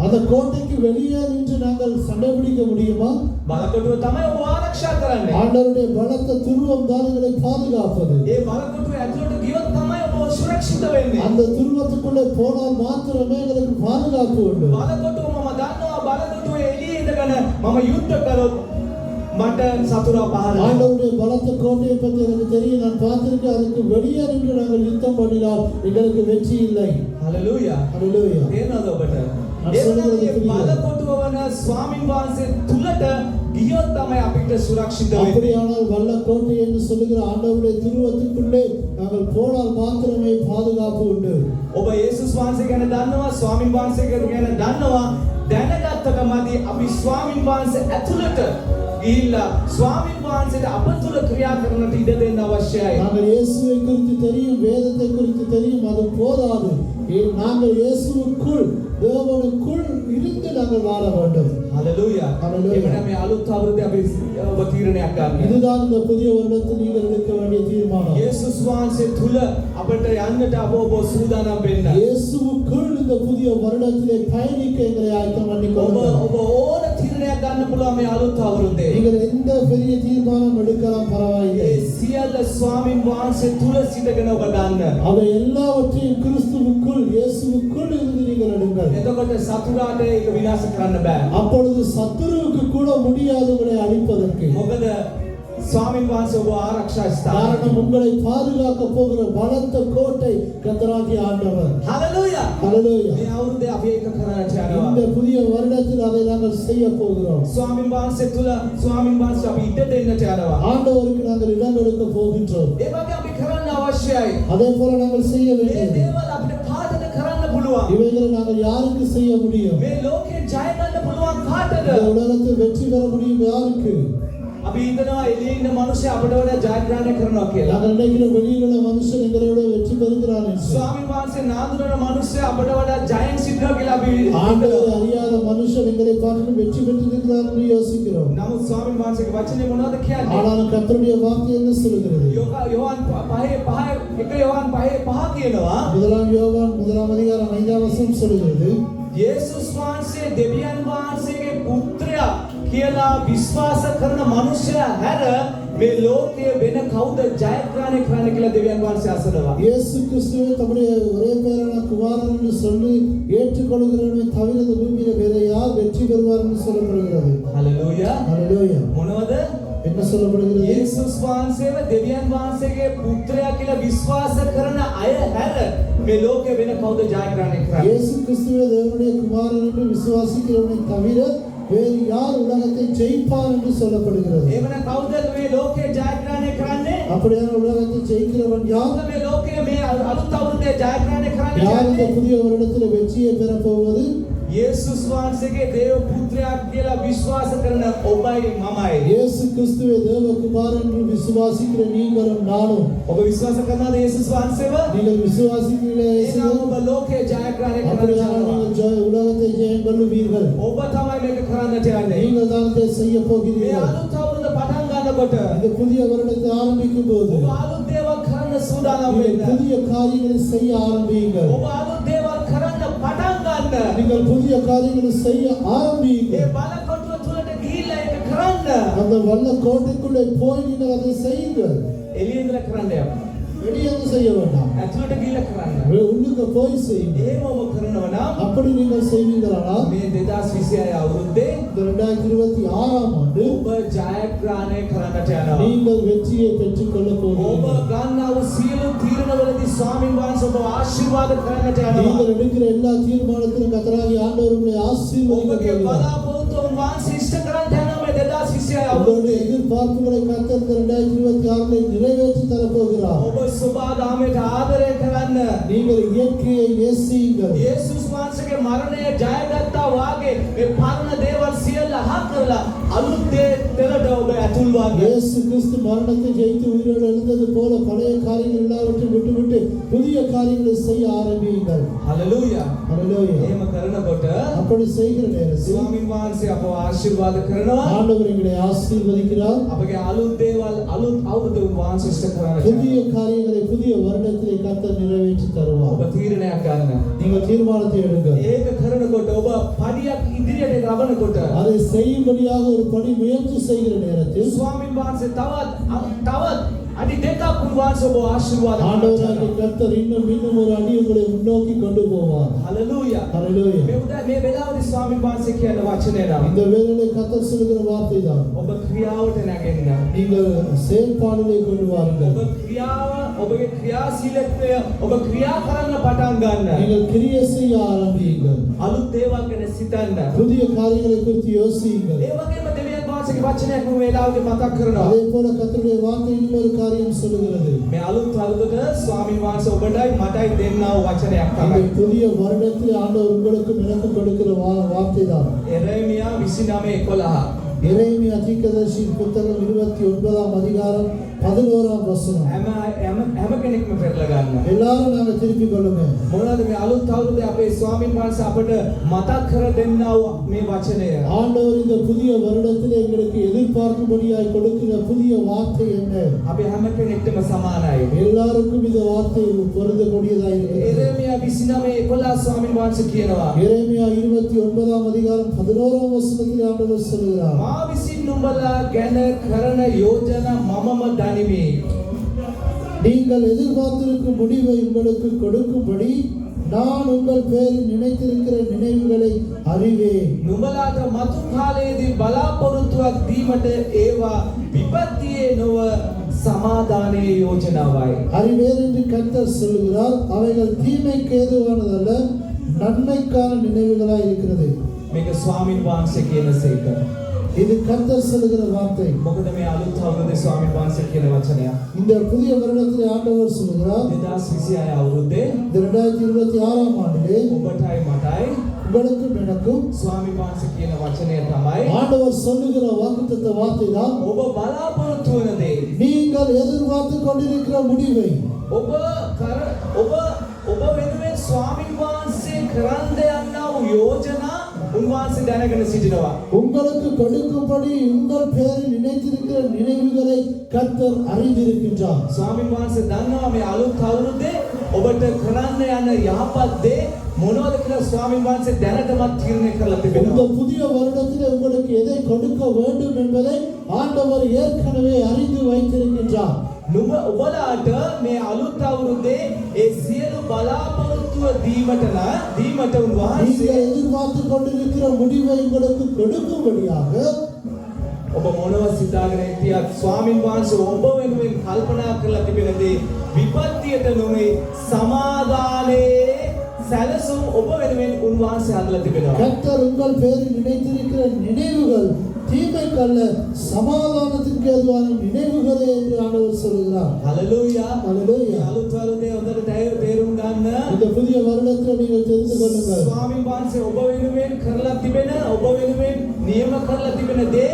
Speaker 2: அந்த கோட்டைக்கு வெளியே நின்று நாங்கள் சண்டை பிடிக்க முடியுமா?
Speaker 1: බලකොටුව තමයි ඔබ ආරක්ෂා කරන්නේ.
Speaker 2: ஆண்டவருடைய பலத்த துருவம் தான் எங்களை பாதுகாப்பது.
Speaker 1: ඒ බලකොටුව ඇතුළට ගියොත් තමයි ඔබ සුරක්ෂිත වෙන්නේ.
Speaker 2: அந்த துருவத்துக்குள்ளே போனால் மாத்திரமே எங்களுக்கு பாதுகாப்பு உண்டு.
Speaker 1: බලකොටුව මම දන්නවා බලකොටුවේ එළියේ ඉඳගෙන මම යුද්ධ කරොත් මට සතුරා පහර දෙනවා.
Speaker 2: ஆண்டவருடைய பலத்த கோட்டையை பற்றி எனக்கு தெரியும், நான் பார்த்திருக்கேன். அதுக்கு வெளியே நின்று நாங்கள் யுத்தம் பண்ணினால் எங்களுக்கு வெற்றி இல்லை.
Speaker 1: හලෙලූයා.
Speaker 2: அல்லேலூயா.
Speaker 1: තේරෙනවද ඔබට? එහෙනම් මේ බලකොටුව වන ස්වාමින් වහන්සේ තුලට ගියොත් තමයි අපිට සුරක්ෂිත වෙන්නේ.
Speaker 2: அப்படியானால் வல்ல கோட்டை என்று சொல்லுகிற ஆண்டவருடைய துருவத்துக்குள்ளே நாங்கள் போனால் மாத்திரமே பாதுகாப்பு உண்டு.
Speaker 1: ඔබ යේසුස් වහන්සේ ගැන දන්නවා, ස්වාමින් වහන්සේ ගැන දන්නවා. දැනගත්තට මදි අපි ස්වාමින් වහන්සේ ඇතුළට ගිහිල්ලා ස්වාමින් වහන්සේට අප තුල ක්‍රියා කරන්නට ඉඩ දෙන්න අවශ්‍යයි.
Speaker 2: நாங்கள் இயேசுவை குறித்து தெரியும், வேதத்தை குறித்து தெரியும், அது போதாது. நாங்கள் இயேசுவுக்குள் தேவனுக்குள் இருந்து நாங்கள் வாழ வேண்டும்.
Speaker 1: හලෙලූයා.
Speaker 2: හලෙලූයා.
Speaker 1: එබැවින් මේ අලුත් අවුරුද්දේ අපි ඔබ තීරණයක් ගන්න.
Speaker 2: இதுதான் இந்த புதிய வருடத்தில் நீங்கள் எடுக்க வேண்டிய தீர்மானம்.
Speaker 1: යේසුස් වහන්සේ තුල අපට යන්නට ඔබ සූදානම් වෙන්න.
Speaker 2: இயேசுவுக்குள் இந்த புதிய வருடத்திலே பயணிக்க எங்களை ஆயத்தம்
Speaker 1: ඔබ
Speaker 2: பண்ணிக்கொள்ளுங்கள்.
Speaker 1: ඔබ ඕන තීරණයක් ගන්න පුළුවන් මේ අලුත් අවුරුද්දේ.
Speaker 2: நீங்கள் எந்த பெரிய தீர்மானம் எடுக்கலாம் பரவாயில்லை.
Speaker 1: ඒ සියල්ල ස්වාමින් වහන්සේ තුල සිටගෙන ඔබ ගන්න.
Speaker 2: அவை எல்லாவற்றையும் கிறிஸ்துவுக்குள் இயேசுவுக்குள் இருந்து நீங்கள் எடுங்கள்.
Speaker 1: එතකොට සතුරාට ඒක විනාශ කරන්න බෑ.
Speaker 2: அப்பொழுது சத்துருவுக்கு கூட முடியாது உங்களை அழிப்பதற்கு.
Speaker 1: මොකද ස්වාමින් වහන්සේ ඔබ ආරක්ෂා ස්ථාන.
Speaker 2: காரணம் உங்களை பாதுகாக்க போகிற பலத்த கோட்டை கர்த்தராகிய ஆண்டவர்.
Speaker 1: හලෙලූයා.
Speaker 2: ஹல்லேலூயா.
Speaker 1: මේ අවුරුද්දේ අපි ඒක කරන්නට යනවා.
Speaker 2: இந்த புதிய வருடத்தில் அதை நாங்கள் செய்ய போகிறோம்.
Speaker 1: ස්වාමින් වහන්සේ තුල ස්වාමින් වහන්සේ අපි ඉඩ දෙන්නට යනවා.
Speaker 2: ஆண்டவருக்கு நாங்கள் இடம் கொடுக்க போகின்றோம்.
Speaker 1: ඒ වගේ අපි කරන්න අවශ්‍යයි.
Speaker 2: அதே போல நாங்கள் செய்ய
Speaker 1: මේ
Speaker 2: வேண்டியது.
Speaker 1: දේවල් අපිට කාටද කරන්න පුළුවන්?
Speaker 2: இவைகளை நாங்கள் யாருக்கு செய்ய முடியும்?
Speaker 1: මේ ලෝකේ ජය ගන්න පුළුවන් කාටද?
Speaker 2: இந்த உலகத்தில் வெற்றி பெற முடியும் யாருக்கு?
Speaker 1: අපි හිතනවා එළියේ ඉන්න මිනිස්සු අපිට වඩා ජයග්‍රහණය කරනවා කියලා.
Speaker 2: நாங்கள் நினைக்கிற வெளியில் உள்ள மனுஷன் எங்களோட வெற்றி பெறுகிறான் என்று.
Speaker 1: ස්වාමීන් වහන්සේ නාඳුනන මිනිස්සු අපිට වඩා ජයන් සිද්ධා කියලා අපි
Speaker 2: ஆண்டவரை அறியாத மனுஷன் எங்களை பார்த்து வெற்றி பெற்றிருக்கிறார் என்று யோசிக்கிறோம்.
Speaker 1: නමුත් ස්වාමීන් වහන්සේගේ වචනේ මොනවද කියන්නේ?
Speaker 2: ஆனாலும் கர்த்தருடைய வார்த்தை என்ன சொல்கிறது?
Speaker 1: යෝහන් 5:5 කියනවා.
Speaker 2: முதலாம் யோவான் 1 அதிகாரம் 5 வசனம் சொல்கிறது.
Speaker 1: යේසුස් වහන්සේ දෙවියන් වහන්සේගේ පුත්‍රයා කියලා විශ්වාස කරන මනුෂ්‍යයා හැර මේ ලෝකයේ වෙන කවුද ජයග්‍රහණය කරන්න කියලා දෙවියන් වහන්සේ අසනවා.
Speaker 2: இயேசு கிறிஸ்துவை தம்முடைய ஒரே பேரான குமாரன் என்று சொல்லி ஏற்றுக்கொள்கிறவனை தவிர இந்த பூமியில வேற யார் வெற்றி பெறுவார் என்று சொல்லப்படுகிறது.
Speaker 1: හලෙලූයා.
Speaker 2: ஹல்லேலூயா.
Speaker 1: මොනවද?
Speaker 2: என்ன சொல்லப்படுகிறது?
Speaker 1: යේසුස් වහන්සේව දෙවියන් වහන්සේගේ පුත්‍රයා කියලා විශ්වාස කරන අය හැර මේ ලෝකයේ වෙන කවුද ජයග්‍රහණය කරන්නේ?
Speaker 2: இயேசு கிறிஸ்துவை தேவனுடைய குமாரன் என்று விசுவாசிக்கிறவனை தவிர வேறு யார் உலகத்தை ஜெயிப்பார் என்று சொல்லப்படுகிறது.
Speaker 1: එවන කවුද මේ ලෝකයේ ජයග්‍රහණය කරන්නේ?
Speaker 2: அப்படியான உலகத்தை ஜெயிக்கிறவன் யார்?
Speaker 1: කවුද මේ ලෝකයේ මේ අලුත් අවුරුද්දේ ජයග්‍රහණය
Speaker 2: யார் இந்த
Speaker 1: කරන්නේ?
Speaker 2: புதிய வருடத்தில் வெற்றியை பெறப் போவது?
Speaker 1: යේසුස් වහන්සේගේ දේව පුත්‍රයා කියලා විශ්වාස කරන ඔබයි මමයි.
Speaker 2: இயேசு கிறிஸ்துவை தேவகுமாரன் என்று விசுவாசிக்கிற நீங்களும் நானும்.
Speaker 1: ඔබ විශ්වාස කරනවද යේසුස් වහන්සේව?
Speaker 2: நீங்கள் விசுவாசிக்கிறீர்களா இயேசுவை?
Speaker 1: එහෙනම් ඔබ ලෝකයේ ජයග්‍රහණය කරන්න
Speaker 2: அப்படியானால்
Speaker 1: යනවා.
Speaker 2: நீங்கள் உலகத்தை ஜெயம் கொள்ளுவீர்கள்.
Speaker 1: ඔබ තමයි මේක කරන්නට යන්නේ.
Speaker 2: நீங்கள் தான் இதை செய்ய
Speaker 1: මේ
Speaker 2: போகிறீர்கள்.
Speaker 1: අලුත් අවුරුද්ද පටන් ගන්නකොට
Speaker 2: இந்த புதிய வருடத்தை ஆரம்பிக்கும் போது
Speaker 1: ඔබ අලුත් දේවල් කරන්න සූදානම්
Speaker 2: நீங்கள்
Speaker 1: වෙන්න.
Speaker 2: புதிய காரியங்களை செய்ய ஆரம்பியுங்கள்.
Speaker 1: ඔබ අලුත් දේවල් කරන්න පටන් ගන්න.
Speaker 2: நீங்கள் புதிய காரியங்களை செய்ய
Speaker 1: මේ
Speaker 2: ஆரம்பியுங்கள்.
Speaker 1: බලකොටුව තුලට ගිහිල්ලා ඒක කරන්න.
Speaker 2: அந்த வல்ல கோட்டைக்குள்ளே போய் நீங்கள் அதை செய்யுங்கள்.
Speaker 1: එළියේ ඉඳලා කරන්න යන්න.
Speaker 2: வெளியே செய்ய வேண்டாம்.
Speaker 1: ඇතුළට ගිහිල්ලා කරන්න.
Speaker 2: உள்ளுக்கு போய் செய்யுங்க.
Speaker 1: එහෙමම කරනවා නම්
Speaker 2: அப்படி நீங்கள் செய்வீர்களானால்
Speaker 1: මේ 2026 අවුරුද්දේ
Speaker 2: இந்த 2026ஆம் ஆண்டு
Speaker 1: ඔබ ජයග්‍රහණය කරන්නට යනවා.
Speaker 2: நீங்கள் வெற்றியை பெற்றுக்கொள்ள
Speaker 1: ඔබ
Speaker 2: போகிறீர்கள்.
Speaker 1: ගන්නා වූ සියලු තීරණවලදී ස්වාමින් වහන්සේ ඔබ ආශිර්වාද කරන්නට යනවා.
Speaker 2: நீங்கள் எடுக்கிற எல்லா தீர்மானத்திலும் கர்த்தராகிய ஆண்டவர் உங்களை ஆசீர்வதிக்க
Speaker 1: ඔබගේ
Speaker 2: போகிறார்.
Speaker 1: බලාපොරොත්තු වහන්සේ ඉෂ්ට කරන්නට යනවා මේ 2026
Speaker 2: உங்களுடைய
Speaker 1: අවුරුද්දේ.
Speaker 2: எதிர்பார்ப்புகளை கர்த்தர் 2026 நிறைவேற்றி தரப்போகிறார்.
Speaker 1: ඔබ සබාදාමයට ආදරය කරන්න.
Speaker 2: நீங்கள் இயற்கையை நேசியுங்கள்.
Speaker 1: යේසුස් වහන්සේගේ මරණය ජයගත්තා වාගේ මේ පරණ දේවල් සියල්ල අහකරලා අලුත් දේවල්ට ඔබ ඇතුල් වාගේ.
Speaker 2: இயேசு கிறிஸ்து மரணத்தை ஜெயித்து உயிரோடு எழுந்தது போல பழைய காரியங்கள் எல்லாவற்றையும் விட்டுவிட்டு புதிய காரியங்களை செய்ய ஆரம்பியுங்கள்.
Speaker 1: හලෙලූයා.
Speaker 2: ஹல்லேலூயா.
Speaker 1: එහෙම කරනකොට
Speaker 2: அப்படி செய்கிற நேரத்தில்
Speaker 1: ස්වාමීන් වහන්සේ අපව ආශිර්වාද කරනවා.
Speaker 2: ஆண்டவர் எங்களை ஆசீர்வதிக்கிறார்.
Speaker 1: අපගේ අලුත් දේවල් අලුත් අවුරුදු වහන්සේ ඉෂ්ට කරනවා.
Speaker 2: புதிய காரியங்களை புதிய வருடத்திலே கர்த்தர் நிறைவேற்றி தருவார்.
Speaker 1: ඔබ තීරණයක් ගන්න.
Speaker 2: நீங்கள் தீர்மானத்தை எடுங்கள்.
Speaker 1: ඒක කරනකොට ඔබ පඩියක් ඉදිරියට ගමනකොට
Speaker 2: அதை செய்யும்படியாக ஒரு படி முயற்சி செய்கிற நேரத்தில்
Speaker 1: ස්වාමීන් වහන්සේ තවත් අඩි දෙකක් උන්වහන්සේ ඔබ ආශිර්වාද
Speaker 2: ஆண்டவராகிய கர்த்தர் இன்னும் ஒரு அடி உங்களை முன்னோக்கி கொண்டு போவார்.
Speaker 1: හලෙලූයා.
Speaker 2: ஹல்லேலூயா.
Speaker 1: මේ වෙලාවේදී ස්වාමීන් වහන්සේ කියන වචනය නම්
Speaker 2: இந்த வேளையிலே கர்த்தர் சொல்கிற வார்த்தை தான்
Speaker 1: ඔබ ක්‍රියාවට නැගෙන්න.
Speaker 2: நீங்கள் செயல்பாடிலே கொண்டு வாருங்கள்.
Speaker 1: ඔබ ක්‍රියාව ඔබගේ ක්‍රියාශීලත්වය ඔබ ක්‍රියා කරන්න පටන් ගන්න.
Speaker 2: நீங்கள் கிரியை செய்ய ஆரம்பியுங்கள்.
Speaker 1: අලුත් දේවල් ගැන සිතන්න.
Speaker 2: புதிய காரியங்களை குறித்து யோசியுங்கள்.
Speaker 1: ඒ වගේම දෙවියන් වහන්සේගේ වචනයක් මේ වෙලාවේදී මතක් කරනවා.
Speaker 2: அதே போல கர்த்தருடைய வார்த்தை இன்னொரு காரியம் சொல்லுகிறது.
Speaker 1: මේ අලුත් අවුරුද්දට ස්වාමීන් වහන්සේ ඔබටයි මටයි දෙන්නා වූ වචනයක්
Speaker 2: இந்த
Speaker 1: තමයි.
Speaker 2: புதிய வருடத்தில் ஆண்டவர் உங்களுக்கும் எனக்கும் கொடுக்கிற வார்த்தை தான்.
Speaker 1: එරේමියා 29:11.
Speaker 2: எரேமியா தீர்க்கதரிசியின் புத்தகம் 29ஆம் அதிகாரம் 11ஆம் வசனம்.
Speaker 1: හැම කෙනෙක්ම පෙරලා ගන්න.
Speaker 2: எல்லாரும் நாங்க திருப்பி கொள்ளுங்க.
Speaker 1: මොනවද මේ අලුත් අවුරුද්දේ අපේ ස්වාමීන් වහන්සේ අපට මතක් කර දෙන්නා වූ මේ වචනය?
Speaker 2: ஆண்டவர் இந்த புதிய வருடத்திலே எங்களுக்கு எதிர்பார்க்கும்படியாய் கொடுக்கிற புதிய வார்த்தை என்ன?
Speaker 1: අපි හැම කෙනෙක්ටම සමානයි.
Speaker 2: எல்லாருக்கும் இந்த வார்த்தை பொருந்தக்கூடியதாக இருக்கிறது.
Speaker 1: එරේමියා 29:11 ස්වාමීන් වහන්සේ කියනවා.
Speaker 2: எரேமியா 29ஆம் அதிகாரம் 11ஆம் வசனத்தில் ஆண்டவர் சொல்கிறார்.
Speaker 1: මා විසින් නුඹලා ගැන කරන යෝජනා මමම දනිමි.
Speaker 2: நீங்கள் எதிர்பார்த்திருக்கும் முடிவை உங்களுக்கு கொடுக்கும்படி நான் உங்கள் பேரில் நினைத்திருக்கிற நினைவுகளை அறிவேன்.
Speaker 1: නුඹලාට මතු කාලයේදී බලාපොරොත්තුවක් දීමට ඒවා විපත්තියේ නොව සමාදානයේ යෝජනාවයි.
Speaker 2: அறிவேன் என்று கர்த்தர் சொல்கிறார். அவைகள் தீமைக்கு ஏதுவானதல்ல, நன்மைக்கான நினைவுகளாய் இருக்கிறது.
Speaker 1: මේක ස්වාමින් වහන්සේ කියන සේක.
Speaker 2: இது கர்த்தர் சொல்லுகிற வார்த்தை.
Speaker 1: මොකද මේ අලුත් අවුරුද්දේ ස්වාමින් වහන්සේ කියන වචනය.
Speaker 2: இந்த புதிய வருடத்திலே ஆண்டவர் சொல்கிறார்.
Speaker 1: 2026 අවුරුද්දේ
Speaker 2: 2026ஆம் ஆண்டிலே
Speaker 1: ඔබටයි මටයි
Speaker 2: உங்களுக்கும் எனக்கும்
Speaker 1: ස්වාමින් වහන්සේ කියන වචනය තමයි
Speaker 2: ஆண்டவர் சொல்லுகிற வாக்குத்தத்த வார்த்தை தான்.
Speaker 1: ඔබ බලාපොරොත්තු වන දේ.
Speaker 2: நீங்கள் எதிர்பார்த்து கொண்டிருக்கிற முடிவை
Speaker 1: ඔබ වෙනුවෙන් ස්වාමින් වහන්සේ කරන්න යනා වූ යෝජනා උන්වහන්සේ දැනගෙන සිටිනවා.
Speaker 2: உங்களுக்கு கொடுக்கும்படி உங்கள் பேரில் நினைத்திருக்கிற நினைவுகளை கர்த்தர் அறிந்திருக்கின்றார்.
Speaker 1: ස්වාමින් වහන්සේ දන්නවා මේ අලුත් අවුරුද්දේ ඔබට කරන්න යන යහපත් දේ මොනවද කියලා ස්වාමින් වහන්සේ දැනටමත් තීරණය කරලා
Speaker 2: இந்த
Speaker 1: තිබෙනවා.
Speaker 2: புதிய வருடத்திலே உங்களுக்கு எதை கொடுக்க வேண்டும் என்பதை ஆண்டவர் ஏற்கனவே அறிந்து வைத்திருக்கின்றார்.
Speaker 1: නුඹ ඔබලාට මේ අලුත් අවුරුද්දේ ඒ සියලු බලාපොරොත්තුව දීමට උන්වහන්සේ
Speaker 2: நீங்கள் எதிர்பார்த்து கொண்டிருக்கிற முடிவை உங்களுக்கு கொடுக்கும்படியாக
Speaker 1: ඔබ මොනව සිතාගෙන හිටියත් ස්වාමින් වහන්සේ ඔබ වෙනුවෙන් කල්පනා කරලා තිබෙන දේ විපත්තියට නොවේ සමාදානයේ සැලසුම් ඔබ වෙනුවෙන් උන්වහන්සේ හදලා තිබෙනවා.
Speaker 2: கர்த்தர் உங்கள் பேரில் நினைத்திருக்கிற நினைவுகள் தீமைக்கல்ல, சமாதானத்திற்கு ஏதுவான நினைவுகளே என்று ஆண்டவர் சொல்கிறார்.
Speaker 1: හලෙලූයා.
Speaker 2: ஹல்லேலூயா.
Speaker 1: අලුත් අවුරුද්දේ හොඳට තේරුම් ගන්න.
Speaker 2: இந்த புதிய வருடத்தில் நீங்கள் தெரிந்து கொள்ளுங்கள்.
Speaker 1: ස්වාමින් වහන්සේ ඔබ වෙනුවෙන් කරලා තිබෙන ඔබ වෙනුවෙන් නියම කරලා තිබෙන දේ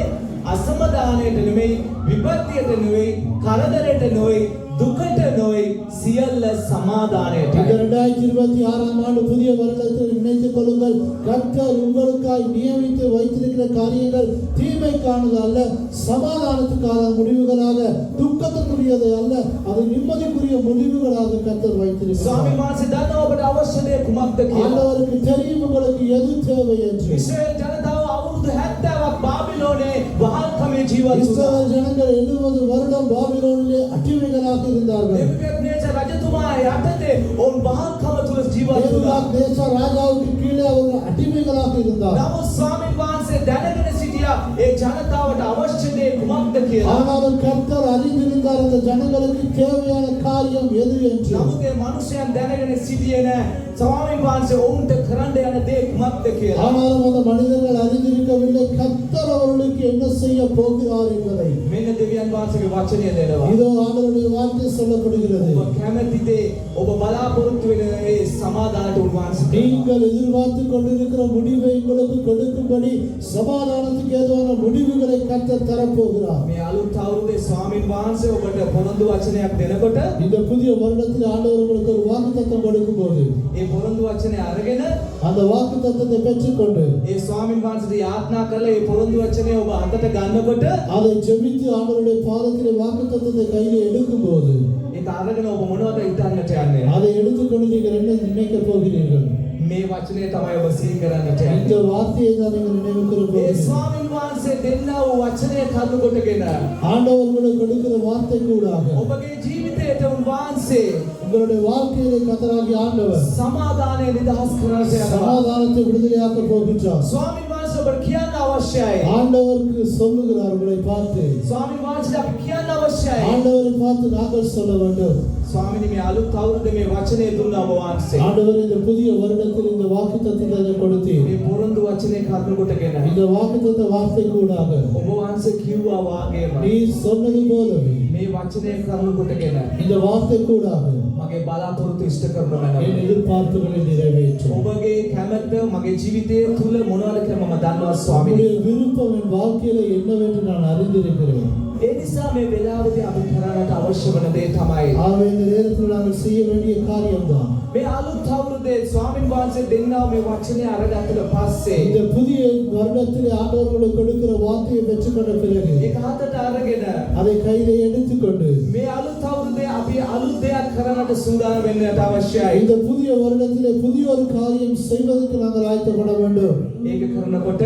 Speaker 1: අසමාදානයට නෙමෙයි, විපත්තියට නෙමෙයි, කරදරයට නෙමෙයි, දුකට නෙමෙයි, සියල්ල සමාදානයට.
Speaker 2: இந்த 2026ஆம் ஆண்டு புதிய வருடத்தில் நினைத்துக் கொள்ளுங்கள். கர்த்தர் உங்களுக்காய் நியமித்து வைத்திருக்கிற காரியங்கள் தீமைக்கானது அல்ல, சமாதானத்துக்கான முடிவுகளாக, துக்கத்துக்குரியது அல்ல, அது நிம்மதிக்குரிய முடிவுகளாக கர்த்தர் வைத்திருக்கிறார்.
Speaker 1: ස්වාමීන් වහන්සේ දන්නවා ඔබට අවශ්‍ය දේ කුමක්ද කියලා.
Speaker 2: ஆண்டவருக்கு தெரியும் உங்களுக்கு எது தேவை என்று.
Speaker 1: ඉස්රායෙල් ජනතාව අවුරුදු 70ක් பாபிலோனே වහල්කමේ ජීවත් වුණා.
Speaker 2: இஸ்ரவேல் ஜனங்கள் 70 வருடம் பாபிலோனிலே அடிமைகளாக இருந்தார்கள்.
Speaker 1: nebukadnezar රජතුමා යටතේ ඔවුන් වහල්කම තුල ජීවත් වුණා.
Speaker 2: நேபுகாத்நேச்சார் ராஜாவுக்கு கீழே அவர்கள் அடிமைகளாக இருந்தார்.
Speaker 1: නමුත් ස්වාමීන් වහන්සේ දැනගෙන සිටියා ඒ ජනතාවට අවශ්‍ය දේ කුමක්ද කියලා.
Speaker 2: ஆனாலும் கர்த்தர் அறிந்திருந்தார் அந்த ஜனங்களுக்கு தேவையான காரியம் எது என்று.
Speaker 1: නමුත් ඒ මනුෂ්‍යයන් දැනගෙන සිටියේ නැහැ ස්වාමීන් වහන්සේ ඔවුන්ට කරන්න යන දේ කුමක්ද කියලා.
Speaker 2: ஆனாலும் அந்த மனிதர்கள் அறிந்திருக்கவில்லை கர்த்தர் அவர்களுக்கு என்ன செய்ய போகிறார் என்பதை.
Speaker 1: මෙන්න දෙවියන් වහන්සේගේ වචනය දෙනවා.
Speaker 2: இதோ ஆண்டவருடைய வார்த்தை சொல்லப்படுகிறது.
Speaker 1: ඔබ කැමැති දේ ඔබ බලාපොරොත්තු වෙන ඒ සමාදානට උන්වහන්සේ
Speaker 2: நீங்கள் எதிர்பார்த்து கொண்டிருக்கிற முடிவை உங்களுக்கு கொடுக்கும்படி சமாதானத்துக்கு ஏதுவான முடிவுகளை கர்த்தர் தரப்போகிறார்.
Speaker 1: මේ අලුත් අවුරුද්දේ ස්වාමීන් වහන්සේ ඔබට පොරොන්දු වචනයක් දෙනකොට
Speaker 2: இந்த புதிய வருடத்தில் ஆண்டவர் உங்களுக்கு ஒரு வாக்குத்தத்தம் கொடுக்கும்போது
Speaker 1: ඒ පොරොන්දු වචනය අරගෙන
Speaker 2: அந்த வாக்குத்தத்தத்தை பெற்றுக்கொண்டு
Speaker 1: ඒ ස්වාමීන් වහන්සේට යාඥා කරලා ඒ පොරොන්දු වචනය ඔබ අතට ගන්නකොට
Speaker 2: அதை ஜெபித்து ஆண்டவருடைய பாதத்திலே வாக்குத்தத்தத்தை கையிலே எடுக்கும்போது
Speaker 1: ඒක අරගෙන ඔබ මොනවද හිතන්නට යන්නේ?
Speaker 2: அதை எடுத்துக்கொண்டு நீங்கள் என்ன நினைக்க போகிறீர்கள்?
Speaker 1: මේ වචනය තමයි ඔබ සිහි කරන්නට
Speaker 2: இந்த
Speaker 1: යන්නේ.
Speaker 2: வார்த்தையை தான் நீங்கள் நினைவு கூற
Speaker 1: ඒ
Speaker 2: போகிறீர்கள்.
Speaker 1: ස්වාමීන් වහන්සේ දෙන්නා වූ වචනය කල්ු කොටගෙන
Speaker 2: ஆண்டவர் உங்களுக்கு கொடுக்கிற வார்த்தை கூடாக
Speaker 1: ඔබගේ ජීවිතයට උන්වහන්සේ
Speaker 2: உங்களுடைய வாழ்க்கையிலே கர்த்தராகிய ஆண்டவர்
Speaker 1: සමාදානය නිදහස් කරන්නට යනවා.
Speaker 2: சமாதானத்தை விடுதலையாக்க போகின்றார்.
Speaker 1: ස්වාමීන් වහන්සේ ඔබට කියන්න අවශ්‍යයි.
Speaker 2: ஆண்டவருக்கு சொல்லுகிறார் உங்களை பார்த்து.
Speaker 1: ස්වාමීන් වහන්සේට අපි කියන්න අවශ්‍යයි.
Speaker 2: ஆண்டவரை பார்த்து நாங்கள் சொல்ல வேண்டும்.
Speaker 1: ස්වාමීනි මේ අලුත් අවුරුද්දේ මේ වචනය දුන්නා ඔබ වහන්සේ.
Speaker 2: ஆண்டவர் இந்த புதிய வருடத்தில் இந்த வாக்குத்தத்தத்தை கொடுத்தீர்.
Speaker 1: මේ පොරොන්දු වචනේ කල්ු කොටගෙන
Speaker 2: இந்த வாக்குத்தத்த வார்த்தை கூடாக
Speaker 1: ඔබ වහන්සේ කිව්වා වාගේම
Speaker 2: நீ சொன்னது போலவே
Speaker 1: මේ වචනය කල්ු කොටගෙන
Speaker 2: இந்த வார்த்தை கூடாக
Speaker 1: මගේ බලාපොරොත්තු ඉෂ්ට කරන
Speaker 2: என்
Speaker 1: මැනව.
Speaker 2: எதிர்பார்ப்புகளை நிறைவேற்றும்.
Speaker 1: ඔබගේ කැමැත්ත මගේ ජීවිතය තුල මොනවද කියලා මම දන්නවා ස්වාමීනි.
Speaker 2: உங்களுடைய விருப்பம் என் வாழ்க்கையில என்னவென்று நான் அறிந்திருக்கிறேன்.
Speaker 1: ඒ නිසා මේ වෙලාවේදී අපි කරන්නට අවශ්‍ය වන දේ තමයි
Speaker 2: ஆகவே இந்த நேரத்தில் நாங்கள் செய்ய வேண்டிய காரியம்தான்
Speaker 1: මේ අලුත් අවුරුද්දේ ස්වාමීන් වහන්සේ දෙන්නා මේ වචනය අරගත්තට පස්සේ
Speaker 2: இந்த புதிய வருடத்திலே ஆண்டவர்களுக்கு கொடுக்கிற வார்த்தையை பெற்றுக்கொண்ட பிறகு
Speaker 1: ඒක හතට අරගෙන
Speaker 2: அதை கையிலே எடுத்துக்கொண்டு
Speaker 1: මේ අලුත් අවුරුද්දේ අපි අලුත් දෙයක් කරන්නට සූදානම් වෙන්නට අවශ්‍යයි.
Speaker 2: இந்த புதிய வருடத்திலே புதிய ஒரு காரியம் செய்வதற்கு நாங்கள் ஆயத்தப்பட வேண்டும்.
Speaker 1: ඒක කරනකොට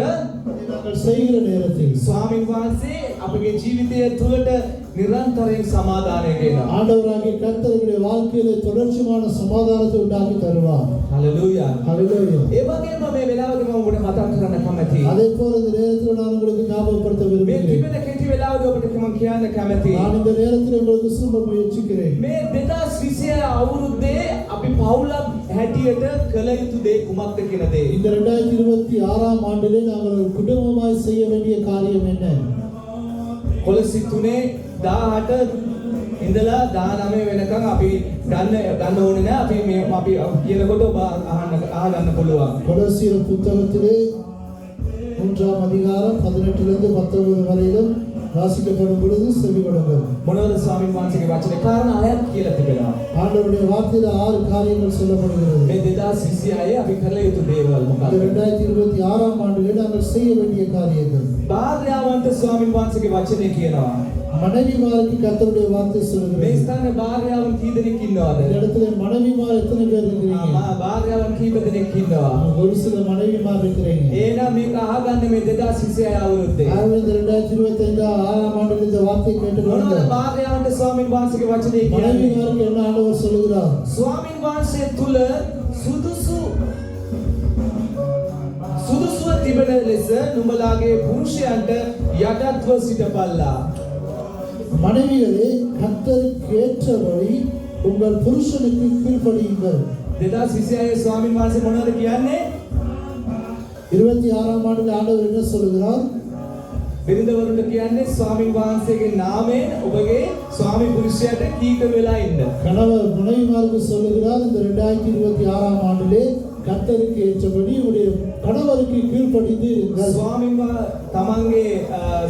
Speaker 2: அதை நாங்கள் செய்கிற நேரத்தில்
Speaker 1: ස්වාමීන් වහන්සේ අපගේ ජීවිතය තුළට නිරන්තරයෙන් සමාදානය දෙනවා.
Speaker 2: ஆண்டவராகிய கர்த்தருடைய வாழ்க்கையிலே தொடர்ச்சியான சமாதானத்தை உண்டாக்கி தருவார்.
Speaker 1: හලෙලූයා.
Speaker 2: ஹல்லேலூயா.
Speaker 1: ඒ වගේම මේ වෙලාවේදී මම ඔබට මතක් කරන්න කැමතියි.
Speaker 2: அதே போல இந்த நேரத்தில் நான் உங்களுக்கு ஞாபகப்படுத்த
Speaker 1: මේ
Speaker 2: விரும்புகிறேன்.
Speaker 1: තිබෙන කෙටි වෙලාවේදී ඔබට මම කියන්න කැමතියි.
Speaker 2: நான் இந்த நேரத்தில் உங்களுக்கு சொல்ல முயற்சிக்கிறேன்.
Speaker 1: මේ 2020 අවුරුද්දේ අපි පවුලක් හැටියට කළ යුතු දේ කුමක්ද කියන දේ.
Speaker 2: இந்த 2026ஆம் ஆண்டிலே நாங்கள் ஒரு குடும்பமாய் செய்ய வேண்டிய காரியம் என்ன?
Speaker 1: කොලසි 3:18 ඉඳලා 19 වෙනකන් අපි ගන්න ඕනේ නෑ. අපි මේ අපි කියනකොට ඔබ අහගන්න පුළුවන්.
Speaker 2: கொலோசியர் புத்தகத்திலே 3ஆம் அதிகாரம் 18லிருந்து 19 வரையிலும் வாசிக்கப்படும் பொழுது செவி கொடுங்கள்.
Speaker 1: මොනවද ස්වාමීන් වහන්සේගේ වචනේ කාරණා හයක් කියලා තිබෙනවා.
Speaker 2: ஆண்டவருடைய வார்த்தையில 6 காரியங்கள் சொல்லப்படுகிறது.
Speaker 1: මේ 2026 අපි කළ යුතු දේවල්
Speaker 2: இந்த
Speaker 1: මොකක්ද?
Speaker 2: 2026ஆம் ஆண்டிலே நாங்கள் செய்ய வேண்டிய காரியங்கள்.
Speaker 1: භාර්යාවන්ට ස්වාමීන් වහන්සේගේ වචනේ කියනවා.
Speaker 2: மனைவிமாருக்கு கர்த்தருடைய வார்த்தை
Speaker 1: මේ
Speaker 2: சொல்கிறது.
Speaker 1: ස්ථානේ භාර්යාවන් කී දෙනෙක් ඉන්නවද?
Speaker 2: இந்த இடத்துல மனைவிமார் எத்தனை பேர் இருக்கிறீங்க?
Speaker 1: භාර්යාවන් කීප දෙනෙක් ඉන්නවා.
Speaker 2: ஒரு சில மனைவிமார் இருக்கிறீங்க.
Speaker 1: එහෙනම් මේක අහගන්න මේ 2026 අවුරුද්දේ.
Speaker 2: ஆகவே இந்த 2025ஆம் ஆண்டில் இந்த வார்த்தை
Speaker 1: මොනවද
Speaker 2: கேட்டுக்கொண்டு
Speaker 1: භාර්යාවන්ට ස්වාමීන් වහන්සේගේ වචනේ කියන්නේ?
Speaker 2: மனைவிமாருக்கு என்ன ஆண்டவர் சொல்கிறார்?
Speaker 1: ස්වාමීන් වහන්සේ තුල සුදුසුව තිබෙන ලෙස නුඹලාගේ පුරුෂයන්ට යටත්ව සිටපල්ලා.
Speaker 2: மனைவிகளே கர்த்தருக்கு ஏற்றபடி உங்கள் புருஷனுக்கு கீழ்ப்படியுங்கள்.
Speaker 1: 2026 ස්වාමීන් වහන්සේ මොනවද කියන්නේ?
Speaker 2: 26ஆம் ஆண்டில் ஆண்டவர் என்ன சொல்கிறார்?
Speaker 1: බිරිඳවරුන්ට කියන්නේ ස්වාමීන් වහන්සේගේ නාමයෙන් ඔබගේ ස්වාමි පුරුෂයාට කීකරු වෙලා ඉන්න.
Speaker 2: கணவர் மனைவிமாருக்கு சொல்லுகிறார் இந்த 2026ஆம் ஆண்டிலே கர்த்தருக்கு ஏற்றபடி உடைய கணவருக்கு கீழ்ப்படிந்து இருங்கள்.
Speaker 1: ස්වාමීන් තමන්ගේ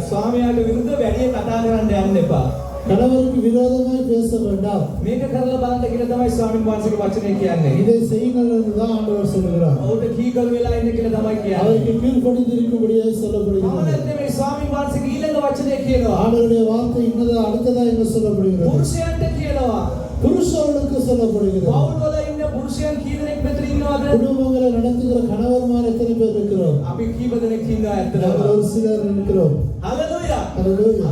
Speaker 1: ස්වාමියාට විරුද්ධ වැඩි කතා කරන්න යන්න එපා.
Speaker 2: கணவருக்கு விரோதமாய் பேச வேண்டாம்.
Speaker 1: මේක කරලා බලන්න කියලා තමයි ස්වාමීන් වහන්සේගේ වචනේ කියන්නේ.
Speaker 2: இதை செய்யுங்கள் என்றுதான் ஆண்டவர் சொல்கிறார்.
Speaker 1: ඔහුට කීකරු වෙලා ඉන්න කියලා තමයි කියන්නේ.
Speaker 2: அவருக்கு கீழ்ப்படிந்து இருக்கும்படியாக சொல்லப்படுகிறது.
Speaker 1: මම මේ ස්වාමීන් වහන්සේගේ ඊළඟ වචනේ කියනවා.
Speaker 2: ஆண்டவருடைய வார்த்தை இன்னதா அடுத்ததா என்ன சொல்லப்படுகிறது?
Speaker 1: පුරුෂයන්ට කියනවා
Speaker 2: புருஷர்களுக்கு சொல்லப்படுகிறது.
Speaker 1: පවුල් වල ඉන්න පුරුෂයන් කී දෙනෙක් මෙතන ඉන්නවද?
Speaker 2: குடும்பங்களை நடத்துகிற கணவன்மார் எத்தனை பேர் இருக்கிறோம்?
Speaker 1: අපි කීප දෙනෙක් ඉන්නවා ඇත්තටම?
Speaker 2: நாங்கள் ஒரு சிலர் இருக்கிறோம்.
Speaker 1: හalleluya.
Speaker 2: ஹalleluya.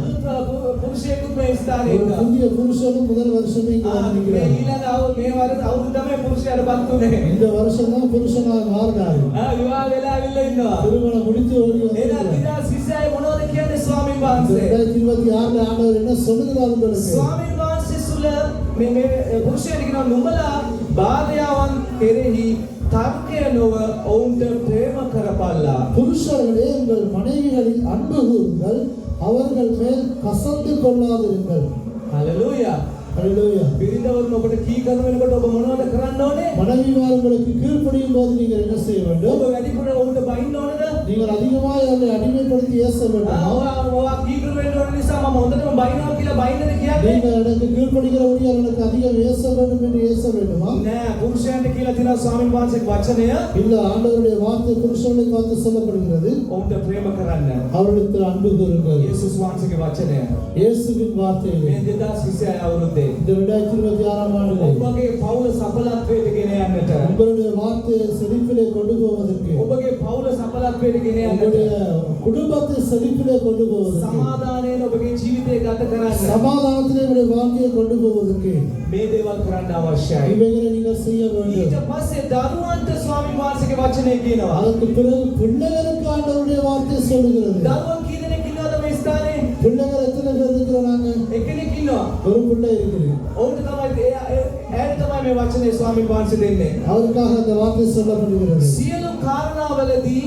Speaker 1: පුරුෂයෙකුත් මේ ස්ථානයේ
Speaker 2: ஒரு
Speaker 1: ඉන්නවා.
Speaker 2: புதிய புருஷனும் முதல் வருஷமே இங்க
Speaker 1: මේ
Speaker 2: வந்திருக்கிறார்.
Speaker 1: ඊළඟ මේ වරද අවුරුද්ද තමයි පුරුෂයාටපත් උනේ.
Speaker 2: இந்த வருஷம் தான் புருஷனாக மாறினார்.
Speaker 1: විවාහ වෙලා ඇවිල්ලා ඉන්නවා.
Speaker 2: திருமணம் முடித்து ஓடி
Speaker 1: එහෙනම්
Speaker 2: வந்தார்.
Speaker 1: 2026 මොනවද කියන්නේ ස්වාමීන් වහන්සේ?
Speaker 2: 2026 ஆண்டவர் என்ன சொல்லுகிறார் உங்களுக்கு?
Speaker 1: ස්වාමීන් වහන්සේ සුල මේ පුරුෂයෙක් කියනවා නුඹලා භාර්යාවන් කෙරෙහි තර්කය නොව ඔවුන්ට ප්‍රේම කරපල්ලා.
Speaker 2: புருஷர்களே உங்கள் மனைவிகளில் அன்பு கூறுங்கள், அவர்கள் மேல் கசந்து கொள்ளாதிருங்கள்.
Speaker 1: හalleluya.
Speaker 2: ஹalleluya.
Speaker 1: බිරිඳවරුන් ඔබට කී කරන වෙනකොට ඔබ මොනවද කරන්න ඕනේ?
Speaker 2: மனைவிமார் உங்களுக்கு கீழ்ப்படியும் போது நீங்கள் என்ன செய்ய வேண்டும்?
Speaker 1: ඔබ වැඩිපුර ඔවුන්ට බයින්න ඕනද?
Speaker 2: நீங்கள் அதிகமாக அவர்களை அடிமைப்படுத்தி ஏச வேண்டும்.
Speaker 1: ඔයා කී කර වෙන්න ඕන නිසා මම හොඳටම බයිනවා කියලා බයින්නද කියන්නේ?
Speaker 2: நீங்கள் எனக்கு கீழ்ப்படுகிறபடி அவர்களுக்கு அதிகம் ஏச வேண்டும் என்று ஏச வேண்டுமா?
Speaker 1: නෑ පුරුෂයන්ට කියලා තියෙනවා ස්වාමීන් වහන්සේගේ වචනය
Speaker 2: இல்ல, ஆண்டவருடைய வார்த்தை புருஷனை பார்த்து சொல்லப்படுகிறது.
Speaker 1: ඔවුන්ට ප්‍රේම කරන්න.
Speaker 2: அவர்களுக்கு அன்பு கூறுங்கள்.
Speaker 1: යේසුස් වහන්සේගේ වචනය.
Speaker 2: இயேசுவின் வார்த்தை
Speaker 1: මේ 2026 අවුරුද්දේ
Speaker 2: இந்த 2026 ஆண்டிலே
Speaker 1: ඔබගේ පවුල සඵලත්වයට ගෙන යන්නට
Speaker 2: உங்களுடைய வார்த்தையை செழிப்பிலே கொண்டு போவதற்கு,
Speaker 1: ඔබගේ පවුල සඵලත්වයට ගෙන
Speaker 2: உங்களுடைய
Speaker 1: යන්නට
Speaker 2: குடும்பத்தை செழிப்பிலே கொண்டு போவதற்கு,
Speaker 1: සමාදානයෙන් ඔබගේ ජීවිතය ගත කරන්න
Speaker 2: சமாதானத்திலே உங்களுடைய வாழ்க்கையை கொண்டு போவதற்கு
Speaker 1: මේ දේවල් කරන්න අවශ්‍යයි.
Speaker 2: இவைகளை நீங்கள் செய்ய
Speaker 1: ඊට
Speaker 2: வேண்டும்.
Speaker 1: පස්සේ දරුවන්ට ස්වාමීන් වහන්සේගේ වචනය කියනවා.
Speaker 2: அதற்கு பிறகு பிள்ளைகளுக்கு ஆண்டவருடைய வார்த்தை சொல்லுகிறது.
Speaker 1: දරුවන් කී දෙනෙක් ඉන්නවද මේ ස්ථානයේ?
Speaker 2: பிள்ளைகள் எத்தனை பேர் இருக்கிறாங்க?
Speaker 1: එක්කෙනෙක් ඉන්නවා.
Speaker 2: ஒரு பிள்ளை இருக்குது.
Speaker 1: ඔවුන්ට තමයි ඇයට තමයි මේ වචනේ ස්වාමීන් වහන්සේ දෙන්නේ.
Speaker 2: அவருக்காக அந்த வார்த்தை சொல்லப்படுகிறது.
Speaker 1: සියලු කාරණාවලදී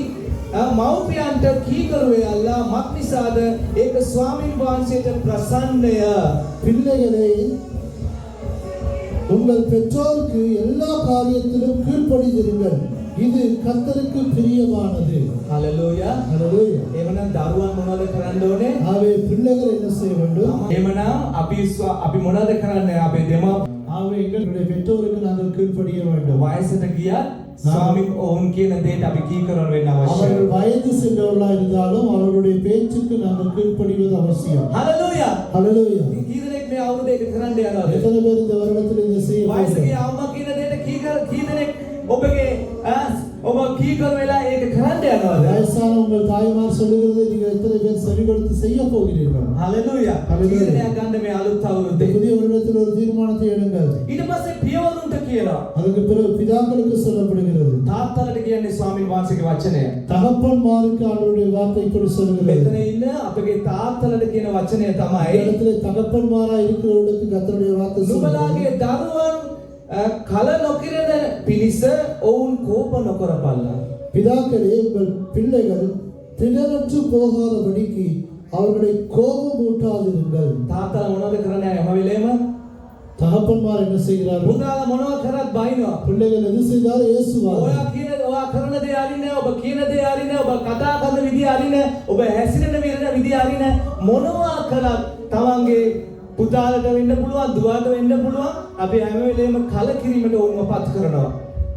Speaker 1: මව්පියන්ට කීකරුවේ අල්ලා මක් නිසාද ඒක ස්වාමීන් වහන්සේට ප්‍රසන්නය.
Speaker 2: பிள்ளைகளை உங்கள் பெற்றோருக்கு எல்லா காரியத்திலும் கீழ்ப்படிந்திருங்கள், இது கர்த்தருக்கு பிரியமானது.
Speaker 1: හalleluya.
Speaker 2: ஹalleluya.
Speaker 1: එවනම් දරුවන් මොනවද කරන්න ඕනේ?
Speaker 2: ஆவே பிள்ளைகள் என்ன செய்ய வேண்டும்?
Speaker 1: එවනම් අපි මොනවද කරන්නේ? අපේ දෙමාපියන්
Speaker 2: ஆவே எங்களுடைய பெற்றோருக்கு நாங்கள் கீழ்ப்படிய வேண்டும்.
Speaker 1: වයසට ගියත් ස්වාමීන් ඔවුන් කියන දේට අපි කීකරුවන් වෙන්න අවශ්‍යයි.
Speaker 2: அவர்கள் வயது சென்றவர்களாக இருந்தாலும் அவர்களுடைய பேச்சுக்கு நாங்கள் கீழ்ப்படிவது அவசியம்.
Speaker 1: හalleluya.
Speaker 2: ஹalleluya.
Speaker 1: කී දෙනෙක් මේ අවුරුද්දේට කරන්න යනවද?
Speaker 2: எத்தனை பேர் இந்த வருடத்தில் இதை செய்ய
Speaker 1: වයසගේ
Speaker 2: வேண்டும்?
Speaker 1: අම්මා කියන දේට කී දෙනෙක් ඔබගේ ඔබ කීකරු වෙලා ඒක කරන්න යනවද?
Speaker 2: வயசான உங்கள் தாய்மார் சொல்லுகிறதை நீங்கள் எத்தனை பேர் செவி கொடுத்து செய்ய போகிறீர்கள்?
Speaker 1: හalleluya.
Speaker 2: Hallelujah.
Speaker 1: තීරණයක් ගන්න මේ අලුත්
Speaker 2: இந்த
Speaker 1: අවුරුද්දේ.
Speaker 2: புதிய வருடத்தில் ஒரு தீர்மானத்தை எடுங்கள்.
Speaker 1: ඊට පස්සේ පියවරුන්ට කියනවා.
Speaker 2: அதுக்கு பிறகு பிதாக்களுக்கு சொல்லப்படுகிறது.
Speaker 1: තාත්තලට කියන්නේ ස්වාමීන් වහන්සේගේ වචනය.
Speaker 2: தகப்பன்மாருக்கு ஆண்டவருடைய வார்த்தை இப்படி சொல்லுகிறது.
Speaker 1: මෙතන ඉන්න අපගේ තාත්තලට කියන වචනය
Speaker 2: இந்த
Speaker 1: තමයි
Speaker 2: இடத்துல தகப்பன்மாரா இருக்கிறவர்களுக்கு கர்த்தருடைய வார்த்தை சொல்லுகிறது.
Speaker 1: නුඹලාගේ දරුවන් කල නොකිරෙන පිණිස ඔවුන් කෝප නොකරපල්ලා.
Speaker 2: பிதாக்களே, உங்கள் பிள்ளைகள் திடனற்று போகாதபடிக்கு அவர்களை கோபமூட்டாதிருங்கள்.
Speaker 1: තාත්තලා මොනවද කරන්නේ හැම වෙලේම?
Speaker 2: தகப்பன்மார் என்ன செய்கிறார்கள்?
Speaker 1: පුතාලා මොනවද කරත් බයිනවා.
Speaker 2: பிள்ளைகள் எது செய்தாலும் ஏசுவார்கள்.
Speaker 1: ඔයා කරන දේ අරින්න, ඔබ කියන දේ අරින්න, ඔබ කතා කරන විදිය අරින්න, ඔබ හැසිරෙන විදිය අරින්න, මොනවා කළත් තමන්ගේ පුතාලට වෙන්න පුළුවන්, දුවට වෙන්න පුළුවන්. අපි හැම වෙලේම කලකිරීමට ඕනම පත් කරනවා.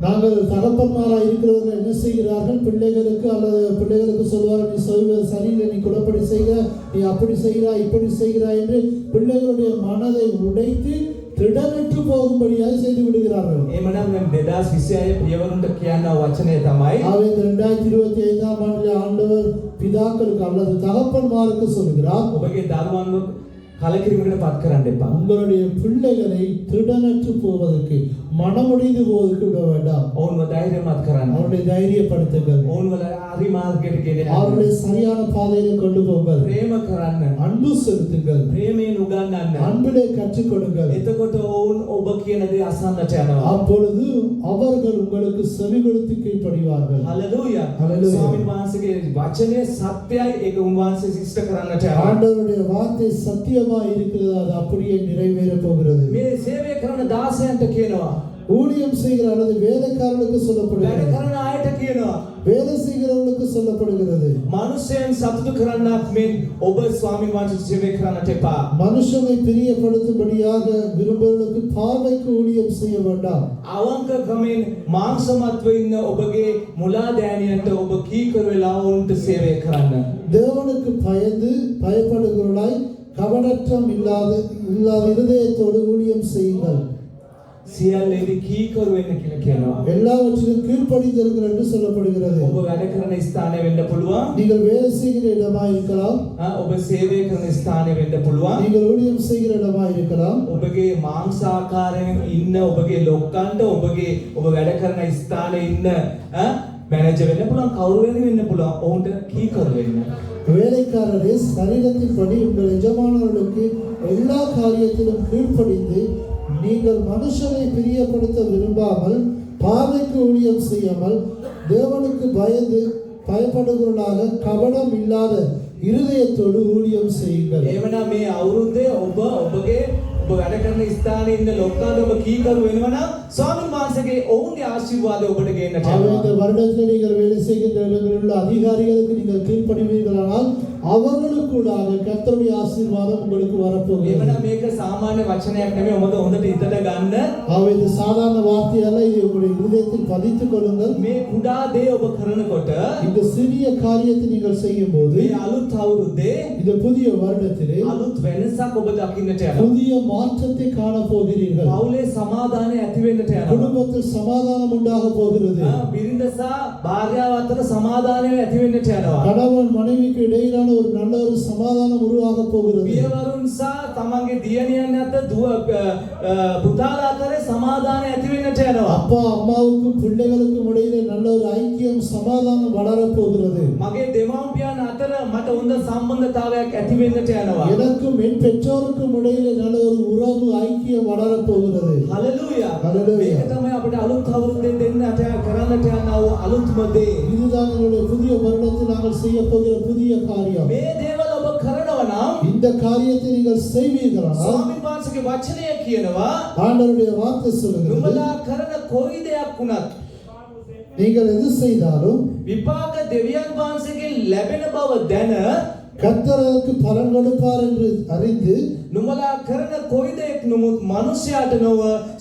Speaker 2: நாங்கள் தகப்பன்மாரா இருக்கிறவர்கள் என்ன செய்கிறார்கள்? பிள்ளைகளுக்கு அல்லது பிள்ளைகளுக்கு சொல்வார்கள், நீ சொல்வது சரியில்லை, நீ குலப்படி செய்க, நீ அப்படி செய்கிறாய், இப்படி செய்கிறாய் என்று பிள்ளைகளுடைய மனதை உடைத்து திடனற்று போகும்படியாக செய்து விடுகிறார்கள்.
Speaker 1: එමනම් මේ 2026 පියවරුන්ට කියන වචනය තමයි
Speaker 2: ஆகவே இந்த 2025 ஆண்டில் ஆண்டவர் பிதாக்களுக்கு அல்லது தகப்பன்மாருக்கு சொல்கிறார்,
Speaker 1: ඔබගේ දරුවන්ව කලකිරීමකට පත් කරන්න එපා.
Speaker 2: உங்களுடைய பிள்ளைகளை திடனற்று போவதற்கு, மனமுடைந்து போவதற்கு விட வேண்டாம்.
Speaker 1: ඔවුන්ව ධෛර්යමත් කරන්න.
Speaker 2: அவர்களை தைரியப்படுத்துங்கள்.
Speaker 1: ඔවුන්ව හරි මාර්ගයට ගෙන යන්න.
Speaker 2: அவர்களை சரியான பாதையில கொண்டு போங்கள்.
Speaker 1: ප්‍රේම කරන්න.
Speaker 2: அன்பு செலுத்துங்கள்.
Speaker 1: ප්‍රේමයෙන් උගන්වන්න.
Speaker 2: அன்பிலே கற்றுக் கொடுங்கள்.
Speaker 1: එතකොට ඔවුන් ඔබ කියන දේ අසන්නට යනවා.
Speaker 2: அப்பொழுது அவர்கள் உங்களுக்கு செவி கொடுத்து கீழ்ப்படிவார்கள்.
Speaker 1: හalleluya.
Speaker 2: Hallelujah.
Speaker 1: ස්වාමීන් වහන්සේගේ වචනේ සත්‍යයි, ඒක උන්වහන්සේ සිෂ්ට කරන්නට යනවා.
Speaker 2: ஆண்டவருடைய வார்த்தை சத்தியமா இருக்கிறது, அது அப்படியே நிறைவேற போகிறது.
Speaker 1: මේ සේවය කරන දාසයන්ට කියනවා.
Speaker 2: ஊழியம் செய்கிற அல்லது வேலைக்காரர்களுக்கு
Speaker 1: වැඩ
Speaker 2: சொல்லப்படுகிறது.
Speaker 1: කරන අයට කියනවා.
Speaker 2: வேலை செய்கிறவர்களுக்கு சொல்லப்படுகிறது.
Speaker 1: මනුෂ්‍යයන් සතුටු කරන්නත් මෙන් ඔබ ස්වාමීන් වහන්සේ සේවය කරන්නට එපා.
Speaker 2: மனுஷனை பிரியப்படுத்தும்படியாக விரும்புவர்களுக்கு பார்வைக்கு ஊழியம் செய்ய வேண்டாம்.
Speaker 1: අවංක ක්‍රමෙන් මාංශමත්ව ඉන්න ඔබගේ මුලා දෑනියන්ට ඔබ කීකරු වෙලා ඔවුන්ට සේවය කරන්න.
Speaker 2: தேவனுக்கு பயந்து பயப்படுகிறவர்களாய் கபடற்றம் இல்லாத இருதயத்தோடு ஊழியம் செய்யுங்கள்.
Speaker 1: සියල්ලේදී කීකරු වෙන්න කියලා කියනවා.
Speaker 2: எல்லாவற்றிலும் கீழ்ப்படிந்திருங்கள் என்று சொல்லப்படுகிறது.
Speaker 1: ඔබ වැඩ කරන ස්ථානය වෙන්න පුළුවන්.
Speaker 2: நீங்கள் வேலை செய்கிற இடமாக இருக்கலாம்.
Speaker 1: ඔබ සේවය කරන ස්ථානය වෙන්න පුළුවන්.
Speaker 2: நீங்கள் ஊழியம் செய்கிற இடமாக இருக்கலாம்.
Speaker 1: ඔබගේ මාංශාකාරයෙන් ඉන්න ඔබගේ ලොක්කන්ට ඔබ වැඩ කරන ස්ථානයේ ඉන්න මැනේජර් වෙන්න පුළුවන්, කවුරු වෙන්න පුළුවන්. ඔවුන්ට කීකරු වෙන්න.
Speaker 2: வேலைக்காரரே சரீரத்தின்படி உங்கள் எஜமானர்களுக்கு எல்லா காரியத்திலும் கீழ்ப்படிந்து நீங்கள் மனுஷரை பிரியப்படுத்த விரும்பாமல் பார்வைக்கு ஊழியம் செய்யாமல் தேவனுக்கு பயப்படுகிறவர்களாக கபடம் இல்லாத இருதயத்தோடு ஊழியம் செய்யுங்கள்.
Speaker 1: එවනම් මේ අවුරුද්දේ ඔබ වැඩ කරන ස්ථානයේ ඉන්න ලොක්කාට ඔබ කීකරු වෙනවා නම් ස්වාමීන් වහන්සේගේ ඔවුන්ගේ ආශිර්වාදය ඔබට ගේන්නට
Speaker 2: යනවා. இந்த வருடத்தில் நீங்கள் வேலை செய்கின்ற இடங்களில் உள்ள அதிகாரிகளுக்கு நீங்கள் கீழ்ப்படிவீர்களானால் அவர்களுக்குள்ளாக கர்த்தருடைய ஆசீர்வாதம் உங்களுக்கு வரப்போகிறது.
Speaker 1: එවනම් මේක සාමාන්‍ය වචනයක් නෙමෙයි. ඔබ හොඳට හිතට ගන්න.
Speaker 2: இது சாதாரண வார்த்தை அல்ல. இது உங்களுடைய இதயத்தில் பதித்துக் கொள்ளுங்கள்.
Speaker 1: මේ කුඩා දේ ඔබ කරනකොට
Speaker 2: இந்த சிறிய காரியத்தை நீங்கள் செய்யும்போது
Speaker 1: මේ අලුත් අවුරුද්දේ
Speaker 2: இந்த புதிய வருடத்திலே
Speaker 1: අලුත් වෙනසක් ඔබ දකින්නට යනවා.
Speaker 2: புதிய மாற்றத்தை காண போகிறீர்கள்.
Speaker 1: පවුලේ සමාදානය ඇති වෙන්නට යනවා.
Speaker 2: குடும்பத்தில் சமாதானம் உண்டாக போகிறது.
Speaker 1: බිරිඳ සහ භාර්යාව අතර සමාදානය ඇති වෙන්නට යනවා.
Speaker 2: கணவன் மனைவிக்கு இடையிலான ஒரு நல்ல ஒரு சமாதானம் உருவாக போகிறது.
Speaker 1: පියවරුන් සහ තමන්ගේ දියණියන් අතර පුතාලා අතරේ සමාදානය ඇති වෙන්නට යනවා.
Speaker 2: அப்பா அம்மாவுக்கும் பிள்ளைகளுக்கும் இடையிலே நல்ல ஒரு ஐக்கியம் சமாதானம் வளர போகிறது.
Speaker 1: මගේ දෙමව්පියන් අතර මට හොඳ සම්බන්ධතාවයක් ඇති වෙන්නට යනවා.
Speaker 2: எனக்கும் என் பெற்றோருக்கும் இடையிலே நல்ல ஒரு உறவு ஐக்கியம் வளர போகிறது.
Speaker 1: ஹalleluya.
Speaker 2: ஹalleluya.
Speaker 1: මේක තමයි අපිට අලුත් අවුරුද්දෙන් දෙන්නට කරන්නට යනා වූ අලුත්ම දේ.
Speaker 2: இதுதான் எங்களுடைய புதிய வருடத்தில் நாங்கள் செய்ய போகிற புதிய காரியம்.
Speaker 1: මේ දේවල් ඔබ කරනවා නම්
Speaker 2: இந்த காரியத்தை நீங்கள் செய்வீர்களானால்
Speaker 1: ස්වාමීන් වහන්සේගේ වචනය කියනවා
Speaker 2: ஆண்டவருடைய வார்த்தை சொல்லுகிறது
Speaker 1: නුඹලා කරන කොයි දෙයක් වුණත්
Speaker 2: நீங்கள் எது செய்தாலும்
Speaker 1: විපාක දෙවියන් වහන්සේගෙන් ලැබෙන බව දැන
Speaker 2: கர்த்தருக்கு பலன் கொடுப்பார் என்று அறிந்து
Speaker 1: නුඹලා කරන කොයි දෙයක් නමුත් මනුෂ්‍යයාට නොව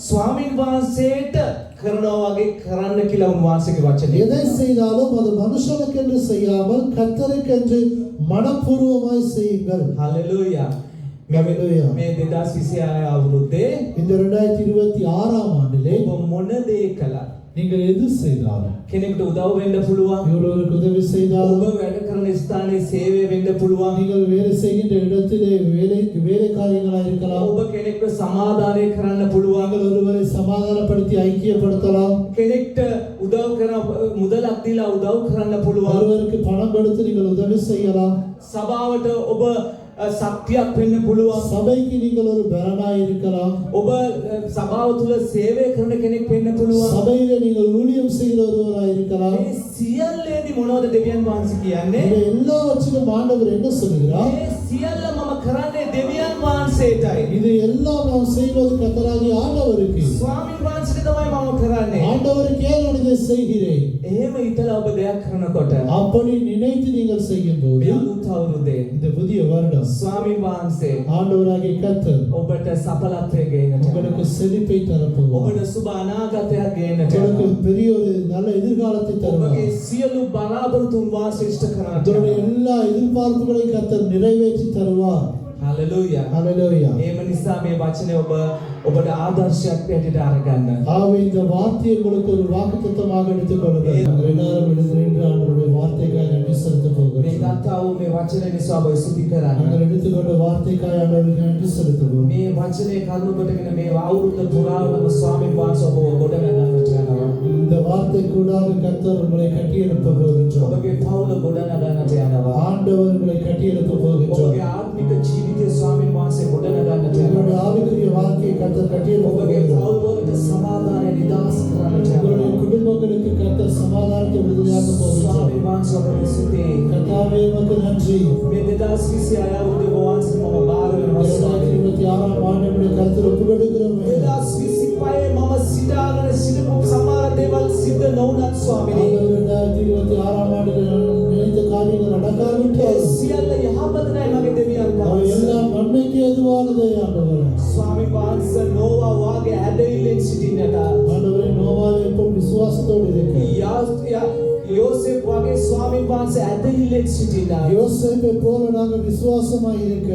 Speaker 1: ස්වාමීන් වහන්සේට කරනවා වගේ කරන්න කියලා උන්වහන්සේගේ වචනේ.
Speaker 2: எதை செய்தாலும் அது மனுஷனுக்கென்று செய்யாமல் கர்த்தருக்கென்று மனப்பூர்வமாய் செய்யுங்கள்.
Speaker 1: ஹalleluya.
Speaker 2: ஹalleluya.
Speaker 1: මේ 2026 අවුරුද්දේ
Speaker 2: இந்த 2026 ஆண்டிலே
Speaker 1: ඔබ මොන දේ කළත්
Speaker 2: நீங்கள் எது செய்தாலும்
Speaker 1: කෙනෙකුට උදව් වෙන්න පුළුවන්.
Speaker 2: இவர்களுக்கு உதவி செய்தாலும்
Speaker 1: ඔබ වැඩ කරන ස්ථානයේ සේවය වෙන්න පුළුවන්.
Speaker 2: நீங்கள் வேலை செய்கின்ற இடத்திலே வேலை காரியங்களாக இருக்கலாம்.
Speaker 1: ඔබ කෙනෙක්ව සමාදානය කරන්න පුළුවන්.
Speaker 2: நீங்கள் ஒருவரை சமாதானப்படுத்தி ஐக்கியப்படுத்தலாம்.
Speaker 1: කෙනෙක්ට උදව් කරන මුදලක් දීලා උදව් කරන්න පුළුවන්.
Speaker 2: ஒருவருக்கு பணம் கொடுத்து நீங்கள் உதவி செய்யலாம்.
Speaker 1: සභාවට ඔබ ශක්තියක් වෙන්න පුළුවන්.
Speaker 2: சபைக்கு நீங்கள் ஒரு பலனாய் இருக்கலாம்.
Speaker 1: ඔබ සභාව තුල සේවය කරන කෙනෙක් වෙන්න පුළුවන්.
Speaker 2: சபையிலே நீங்கள் ஊழியம் செய்கிற ஒருவராய் இருக்கலாம்.
Speaker 1: මේ සියල්ලේදී මොනවද දෙවියන් වහන්සේ කියන්නේ?
Speaker 2: இந்த எல்லாவற்றிலும் ஆண்டவர் என்ன சொல்கிறார்?
Speaker 1: මේ සියල්ල මම කරන්නේ දෙවියන් වහන්සේටයි.
Speaker 2: இது எல்லாம் நாம் செய்வது கர்த்தராகிய ஆண்டவருக்கு.
Speaker 1: ස්වාමීන් වහන්සේට තමයි මම කරන්නේ.
Speaker 2: ஆண்டவருக்கே நான் இதை செய்கிறேன்.
Speaker 1: එහෙම හිතලා ඔබ දෙයක් කරනකොට
Speaker 2: அப்படி நினைத்து நீங்கள் செய்யும்போது
Speaker 1: මේ අලුත් අවුරුද්දේ
Speaker 2: இந்த புதிய வருடம்
Speaker 1: ස්වාමීන් වහන්සේ
Speaker 2: ஆண்டவராகிய கர்த்தர்
Speaker 1: ඔබට සඵලත්වය ගේන්නට
Speaker 2: உங்களுக்கு செழிப்பை தரப்போகிறார்.
Speaker 1: ඔබට සුබ අනාගතයක් ගේන්නට
Speaker 2: உங்களுக்கு பெரிய ஒரு நல்ல எதிர்காலத்தை தருவார்.
Speaker 1: ඔබගේ සියලු බලාපොරොත්තුන් වාසය ඉෂ්ට කරන්නට
Speaker 2: உங்களுடைய எல்லா எதிர்பார்ப்புகளையும் கர்த்தர் நிறைவேற்றி தருவார்.
Speaker 1: හalleluya.
Speaker 2: ஹalleluya.
Speaker 1: එහෙම නිසා මේ වචනේ ඔබට ආදර්ශයක් හැටියට අරගන්න.
Speaker 2: ஆகவே இந்த வார்த்தையை உங்களுக்கு ஒரு வாக்குத்தத்தமாக எடுத்துக்கொள்ளுங்கள். நாங்கள் எல்லாரும் எழுந்திருந்து ஆண்டவருடைய வார்த்தைக்காக நன்றி செலுத்த
Speaker 1: මේ
Speaker 2: போகிறோம்.
Speaker 1: ගත්තාවු මේ වචනේ නිසා ඔබ ස්තුති කරන්න.
Speaker 2: நாங்கள் எடுத்துக்கொண்ட வார்த்தைக்காக ஆண்டவருக்கு நன்றி செலுத்துவோம்.
Speaker 1: මේ වචනේ කරුණු කොටගෙන මේ අවුරුද්ද පුරාවටම ස්වාමීන් වහන්සේ ඔබව ගොඩනගන්නට යනවා.
Speaker 2: இந்த வார்த்தை கூடாக கர்த்தர் உங்களை கட்டியெழுப்ப போகின்றார்.
Speaker 1: ඔබගේ පවුල ගොඩනගන්නට යනවා.
Speaker 2: ஆண்டவர் உங்களை கட்டியெழுப்ப போகின்றார்.
Speaker 1: ඔබගේ ආත්මික ජීවිතය ස්වාමීන් වහන්සේ ගොඩනගන්නට යනවා.
Speaker 2: உங்களுடைய ஆவிக்குரிய வாழ்க்கையை கர்த்தர் கட்டியெழுப்ப
Speaker 1: ඔබගේ
Speaker 2: போகின்றார்.
Speaker 1: පවුලට සමාදානය නිදහස් කරන්නට
Speaker 2: உங்களுடைய
Speaker 1: යනවා.
Speaker 2: குடும்பங்களுக்கு கர்த்தர் சமாதானத்தை விடுதலையாக்க போகின்றார்.
Speaker 1: ස්වාමීන් වහන්සේ ඔබට ස්තුතියි.
Speaker 2: கர்த்தாவே உமக்கு நன்றி.
Speaker 1: මේ 2026 අවුරුද්දේ වහන්සේ මම බාර වෙනවා.
Speaker 2: 2026 ஆண்டுடைய கர்த்தர் ஒப்புக்கொடுக்கிறோம்.
Speaker 1: 2025 මම සිතාගෙන සිටපු සමහර දේවල් සිද්ධ නොවුනත් ස්වාමීනි
Speaker 2: 2026 ஆண்டில் நினைத்த காரியங்கள் நடக்காவிட்டால்
Speaker 1: සියල්ල යහපතයි මගේ දෙවියන්
Speaker 2: அவை
Speaker 1: වහන්සේ.
Speaker 2: எல்லாம் நன்மைக்கு ஏதுவானதே ஆண்டவரே.
Speaker 1: ස්වාමීන් වහන්සේ නෝවා වාගේ ඇදහිල්ලෙන් සිටින්නට
Speaker 2: ஆண்டவரே நோவாவை எப்போ விசுவாசத்தோடு இருக்க
Speaker 1: යෝසෙෆ් වගේ ස්වාමීන් වහන්සේ ඇදහිල්ලෙන් සිටින්න
Speaker 2: யோசேப்பை போல நாங்கள் விசுவாசமாய் இருக்க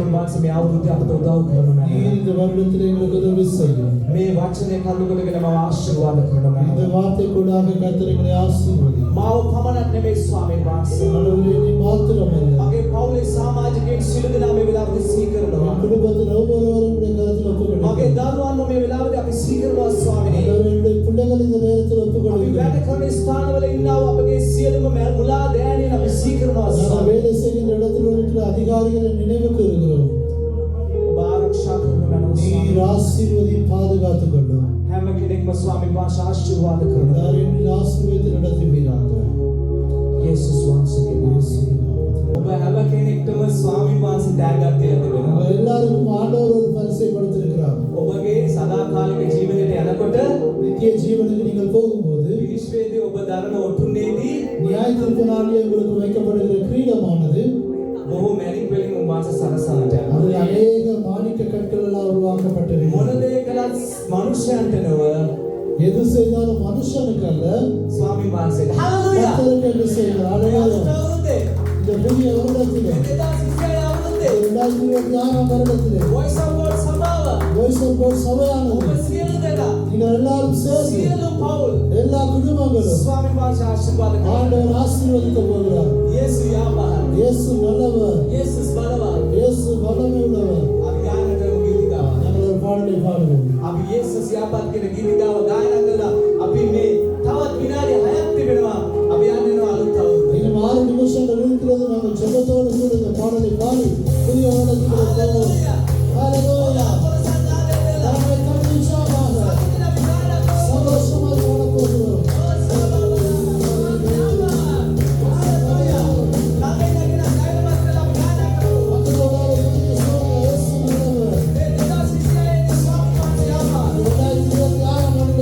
Speaker 1: ස්වාමීන් වහන්සේ මේ අවුරුද්දේ අපට උදව් කරනු
Speaker 2: நீர்
Speaker 1: මැනව.
Speaker 2: இந்த வருடத்தில் எங்களுக்கு உதவி செய்யும்.
Speaker 1: මේ වචනේ කල්ලු කරගෙන මම ආශිර්වාද කරනු
Speaker 2: இந்த
Speaker 1: මැනව.
Speaker 2: வார்த்தை கூடாக கர்த்தர் எங்களை ஆசீர்வதி.
Speaker 1: මාව පමණක් නෙමෙයි ස්වාමීන් වහන්සේ.
Speaker 2: ஆண்டவரே நீ மாத்திரமல்ல,
Speaker 1: මගේ පවුලේ සමාජිකයන් සියලු දෙනා මේ වෙලාවට සීකරනවා.
Speaker 2: என் குடும்பத்தில் ஒவ்வொருவரும் உடைய கருத்தில்
Speaker 1: මගේ
Speaker 2: ஒப்புக்கொள்கிறேன்.
Speaker 1: දරුවන්ව මේ වෙලාවට අපි සීකරනවා ස්වාමිනේ.
Speaker 2: ஆண்டவரே, பிள்ளைகள் இந்த நேரத்தில்
Speaker 1: අපි
Speaker 2: ஒப்புக்கொள்கிறேன்.
Speaker 1: වැඩ කරන ස්ථානවල ඉන්නා වූ අපගේ සියලුම මුලා දෑනියන් අපි සීකරනවා
Speaker 2: நாங்கள்
Speaker 1: ස්වාමී.
Speaker 2: வேலை செய்கின்ற இடத்தில் இருக்கிற அதிகாரிகளை நினைவு கூறுகிறோம்.
Speaker 1: ඔබ ආරක්ෂා කරනු මැනව ස්වාමී.
Speaker 2: நீர் ஆசீர்வதி பாதுகாத்துக் கொள்ளும்.
Speaker 1: හැම කෙනෙක්ම ස්වාමීන් වහන්සේ ආශිර්වාද කරනවා.
Speaker 2: எல்லாரையும் நீர் ஆசீர்வதித்து நடத்துவீராக.
Speaker 1: යේසුස් වහන්සේගේ
Speaker 2: இயேசுவின் நாமத்தில்.
Speaker 1: ඔබ හැම කෙනෙක්ටම ස්වාමීන් වහන්සේ ත්‍යාගයක් දෙන්න
Speaker 2: உங்கள்
Speaker 1: වෙනවා.
Speaker 2: எல்லாருக்கும் ஆண்டவர் ஒரு பரிசை கொடுத்திருக்கிறார்.
Speaker 1: ඔබගේ සදාකාලික ජීවිතයට යනකොට
Speaker 2: நித்திய ஜீவனுக்கு நீங்கள் போகும்போது
Speaker 1: විනිශ්චයේදී ඔබ දරන ඔටුන්නේදී
Speaker 2: நியாய தீர்ப்பு நாளிலே உங்களுக்கு வைக்கப்படுகிற கிரீடமானது
Speaker 1: බොහෝ මැණික් වලින් උන්වහන්සේ සරසන්නට යනවා.
Speaker 2: அது அநேக மாணிக்க கற்களால் உருவாக்கப்பட்டிருக்கிறது.
Speaker 1: මොන දේ කළත් මනුෂ්‍යයන්ට නොව
Speaker 2: எது செய்தாலும் மனுஷனுக்கு அல்ல,
Speaker 1: ස්වාමීන් වහන්සේට. හalleluya.
Speaker 2: கர்த்தருக்கு என்று செய்கிறார். அல்லேலூயா. இந்த புதிய வருடத்திலே 2026 வருடத்திலே
Speaker 1: Voice of God සභාව
Speaker 2: Voice of God சபையானது
Speaker 1: ඔබ සියලු දෙනා
Speaker 2: நீங்கள் எல்லாரும் சேர்ந்து
Speaker 1: සියලු පවුල්
Speaker 2: எல்லா குடும்பங்களும்
Speaker 1: ස්වාමීන් වහන්සේ ආශිර්වාද කරනවා.
Speaker 2: ஆண்டவர் ஆசீர்வதிக்க போகிறார்.
Speaker 1: යේසු යාපහන්
Speaker 2: இயேசு நல்லவர்,
Speaker 1: යේසුස් බලවත්.
Speaker 2: இயேசு வல்லமை உள்ளவர்.
Speaker 1: අපි ගායනා කරමු ගීතිකාව.
Speaker 2: நாங்கள் ஒரு பாடலை பாடுவோம்.
Speaker 1: අපි යේසුස් යාපත් කියන ගීතිකාව ගායනා කළා. අපි මේ තවත් විනාඩි 6ක් තිබෙනවා. අපි යන්නේ අලුත් අවුරුද්දට.
Speaker 2: இன்னும் 6 நிமிஷங்கள் இருக்கிறது. நாங்கள் ஜெபத்தோடு கூட இந்த பாடலை பாடி புதிய வருடத்துக்குள்ளே போவோம். ஹalleluya. நம்மை கண்டு உற்சாகமாக சந்தோஷமாக பாடப் போகிறோம். மக்களோடு புதிய சூழ்நிலை இயேசு நல்லவர். 2026 ஆண்டு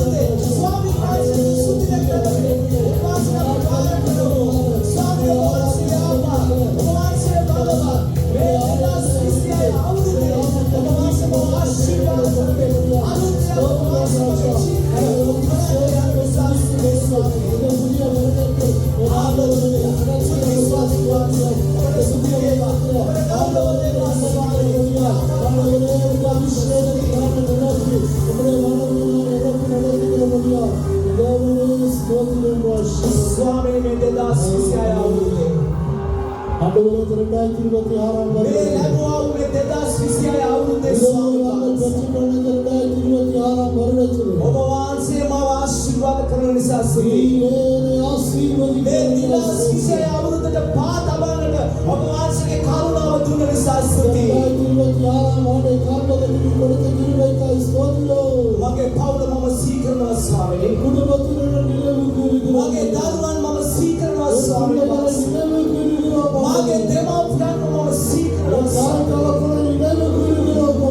Speaker 1: අවුරුද්දේ ස්වාමීන් වහන්සේ සුද්ධිය කරන්නේ උන්වහන්සේ පාලනය කරනවා ස්වාමීන් වහන්සේ ආවා උන්වහන්සේ බලවා මේ 2020 අවුරුද්දේ උන්වහන්සේ ආශිර්වාද කරන්නේ අනුත්‍ය උන්වහන්සේ ස්වාමීන් මේ 2026 අවුරුද්දේ
Speaker 2: ආண்டவரே 2026
Speaker 1: මේ ලැබුවා මේ 2026 අවුරුද්දේ ස්වාමීන් ඔබ වහන්සේ මාව ආශිර්වාද කරන නිසා ස්තුතියි මේ 2026 අවුරුද්දට පා තබන්නට ඔබ වහන්සේගේ කරුණාව දුන්න නිසා ස්තුතියි මගේ පවුල මම සීකරනවා ස්වාමීනි මගේ දරුවන් මම සීකරනවා ස්වාමීනි මගේ දෙමව්පියන් මම සීකරනවා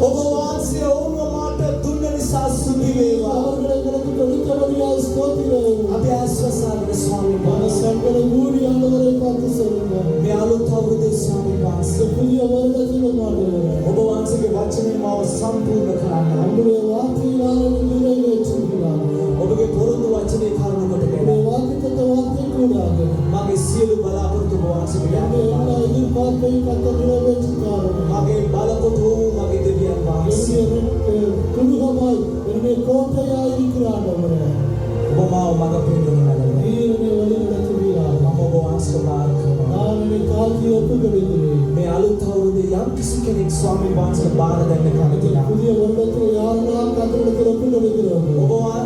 Speaker 1: ඔබ වහන්සේ ඔවුන්ව මට දුන්න නිසා ස්තුති වේවා අපි ආශිර්වාද ස්වාමීන් වහන්සේ මේ අලුත් අවුරුද්දේ ස්වාමීන් වහන්සේ ඔබ වහන්සේගේ වචනේ මාව සම්පූර්ණ කරන්න ඔබගේ පොරොන්දු වචනේ කරුණු කොටගෙන මගේ සියලු බලාපොරොත්තු ඔබ වහන්සේගේ මගේ බලකොටු මගේ දෙවියන් වහන්සේ ඔබ මාව මඟ පෙන්වනවා ඔබ වහන්සේ මේ අලුත් අවුරුද්දේ යම් කිසි කෙනෙක් ස්වාමීන් වහන්සේට බාර දෙන්න කැමතිලා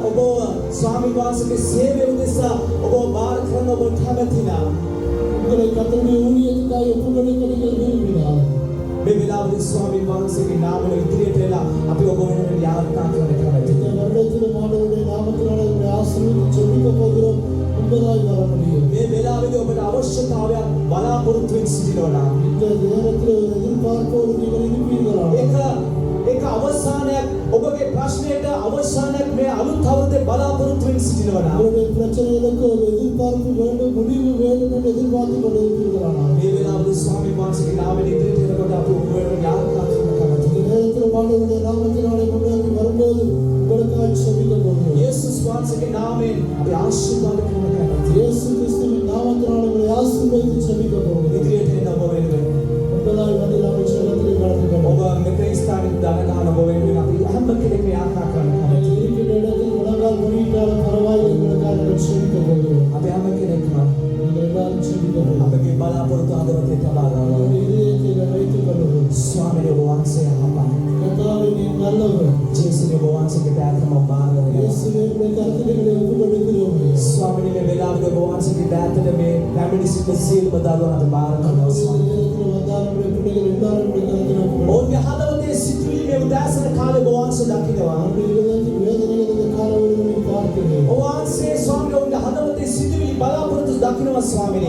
Speaker 1: ඔබ ස්වාමීන් වහන්සේගේ සේවය උදෙසා ඔබ බාර කරන ඔබ කැමතිලා මේ වෙලාවේ ස්වාමීන් වහන්සේගේ නාමයෙන් ඉදිරියට එලා අපි ඔබ වෙනුවෙන් යාත්‍රා කරන්න කැමතියි මේ වෙලාවේදී ඔබට අවශ්‍යතාවයක් බලාපොරොත්තුෙන් සිටිනවා ඒක අවසානයක් ඔබගේ ප්‍රශ්නයට අවසානයක් මේ අලුත් අවුරුද්දේ බලාපොරොත්තුෙන් සිටිනවා මේ වෙලාවේදී ස්වාමීන් වහන්සේගේ නාමයෙන් ඉදිරියට එනකොට අපි ඔබ වෙනුවෙන් යාත්‍රා කරන්න කැමතියි යේසුස් වහන්සේගේ නාමයෙන් අපි ආශිර්වාද කරන්න කැමතියි ඉදිරියට එන ඔබ වෙනුවෙන් ඔබ මෙතන ස්ථානික දානගාන ඔබ වෙනුවෙන් අපි හැම කෙනෙක්ම යාත්‍රා කරන්න කැමතියි අපි හැම කෙනෙක්ම අපගේ බලාපොරොත්තු හදවතේ තබා ගන්නවා ස්වාමීන් වහන්සේ අම්මා ජේසුගේ වහන්සේගේ බෑතම බාරගෙන ස්වාමීන් මේ වෙලාවේ වහන්සේගේ බෑතට මේ පැමිණි සිට සීල් බදාලන අපි බාර කරනවා ඔවුන්ගේ හදවතේ සිතුවිලි මේ උදාසන කාලේ වහන්සේ දකිනවා වහන්සේ ස්වාමීන් ඔවුන්ගේ හදවතේ සිතුවිලි බලාපොරොත්තු දකිනවා ස්වාමීනි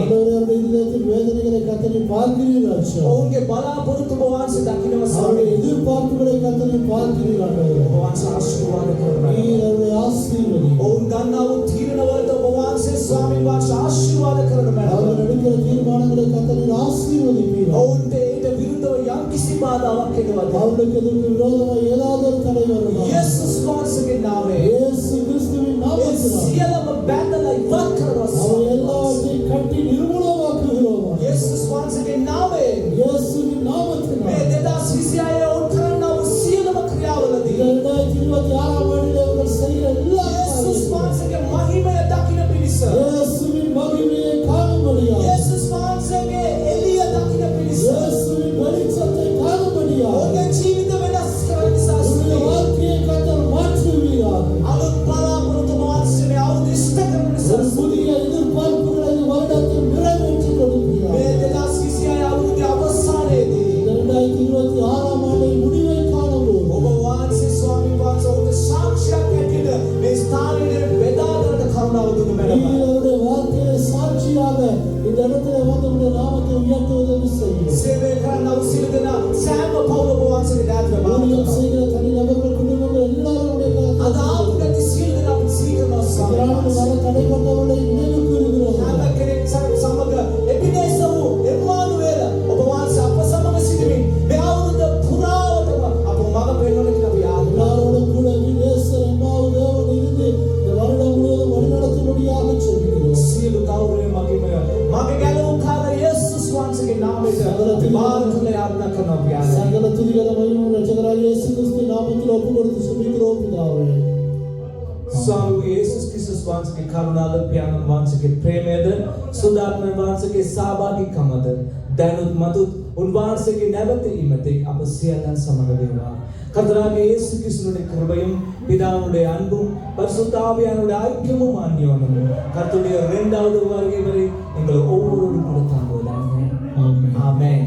Speaker 1: ඔවුන්ගේ බලාපොරොත්තු වහන්සේ දකිනවා ස්වාමීනි වහන්සේ ආශිර්වාද කරනවා ඔවුන් ගන්නා වූ තීරණ වලට වහන්සේ ස්වාමීන් වහන්සේ ආශිර්වාද කරනවා ඔවුන්ට ඊට විරුද්ධව යම් කිසි බාධාවක් එනවද යේසුස් වහන්සේගේ නාමයෙන් සියලුම බැඳලා ඉවත් කරනවා යේසුස් වහන්සේගේ නාමයෙන් මේ 2026 ඔවුන් කරනා වූ සියලුම ක්‍රියාවලදී යේසුස් වහන්සේගේ මහිමය දකින්න පිණිස යේසුස් වහන්සේගේ එළිය දකින්න පිණිස ඔවුන්ගේ ජීවිත වෙනස් කරන නිසා
Speaker 2: நடைபெற்றவர்களை நினைவு கூறுகிறோம்.
Speaker 1: හැම කෙනෙක් සමග එපිනේස වූ එම්මානුවේල ඔබ වහන්සේ අප සමග සිටමින් මේ අවුරුද්ද පුරාවටම අප මඟ පෙන්වන කියලා අපි ආශිර්වාද
Speaker 2: எல்லாரோடும் கூட வினேஸ்வர அம்மாவு தேவன் இருந்து இந்த வருடம் முழுவதும் வழிநடத்தும்படியாக ஜெபிக்கிறோம்.
Speaker 1: සියලු ගෞරවය මගේම මගේ ගැලවුම් කාර යේසුස් වහන්සේගේ නාමයට භාරතුල යාඥා කරනවා අපි ආශිර්වාද
Speaker 2: சகல துதிகளும் ரட்சகராகிய இயேசு கிறிஸ்து நாமத்தில் ஒப்பு கொடுத்து ஜெபிக்கிறோம் பிதாவே.
Speaker 1: ස්වාමී යේසුස් ක්‍රිස්තුස් වහන්සේගේ කරුණාව පියාණන් වහන්සේගේ ප්‍රේමයද සුදාත්ම වහන්සේගේ සහභාගීකමද දැනුත් මතුත් උන්වහන්සේගේ නැවතීමත් අප සියල්ලන් සමග වේවා. கர்த்தராகிய இயேசு கிறிஸ்துவினுடைய கிருபையும் பிதாவுடைய அன்பும் பரிசுத்த ஆவியானவருடைய ஐக்கியமும் அந்யோன்யமும் கர்த்தருடைய இரண்டாவது வருகை வரை எங்கள் ஒவ்வொருவரும் கூட தாங்குவதாக. ஆமென்.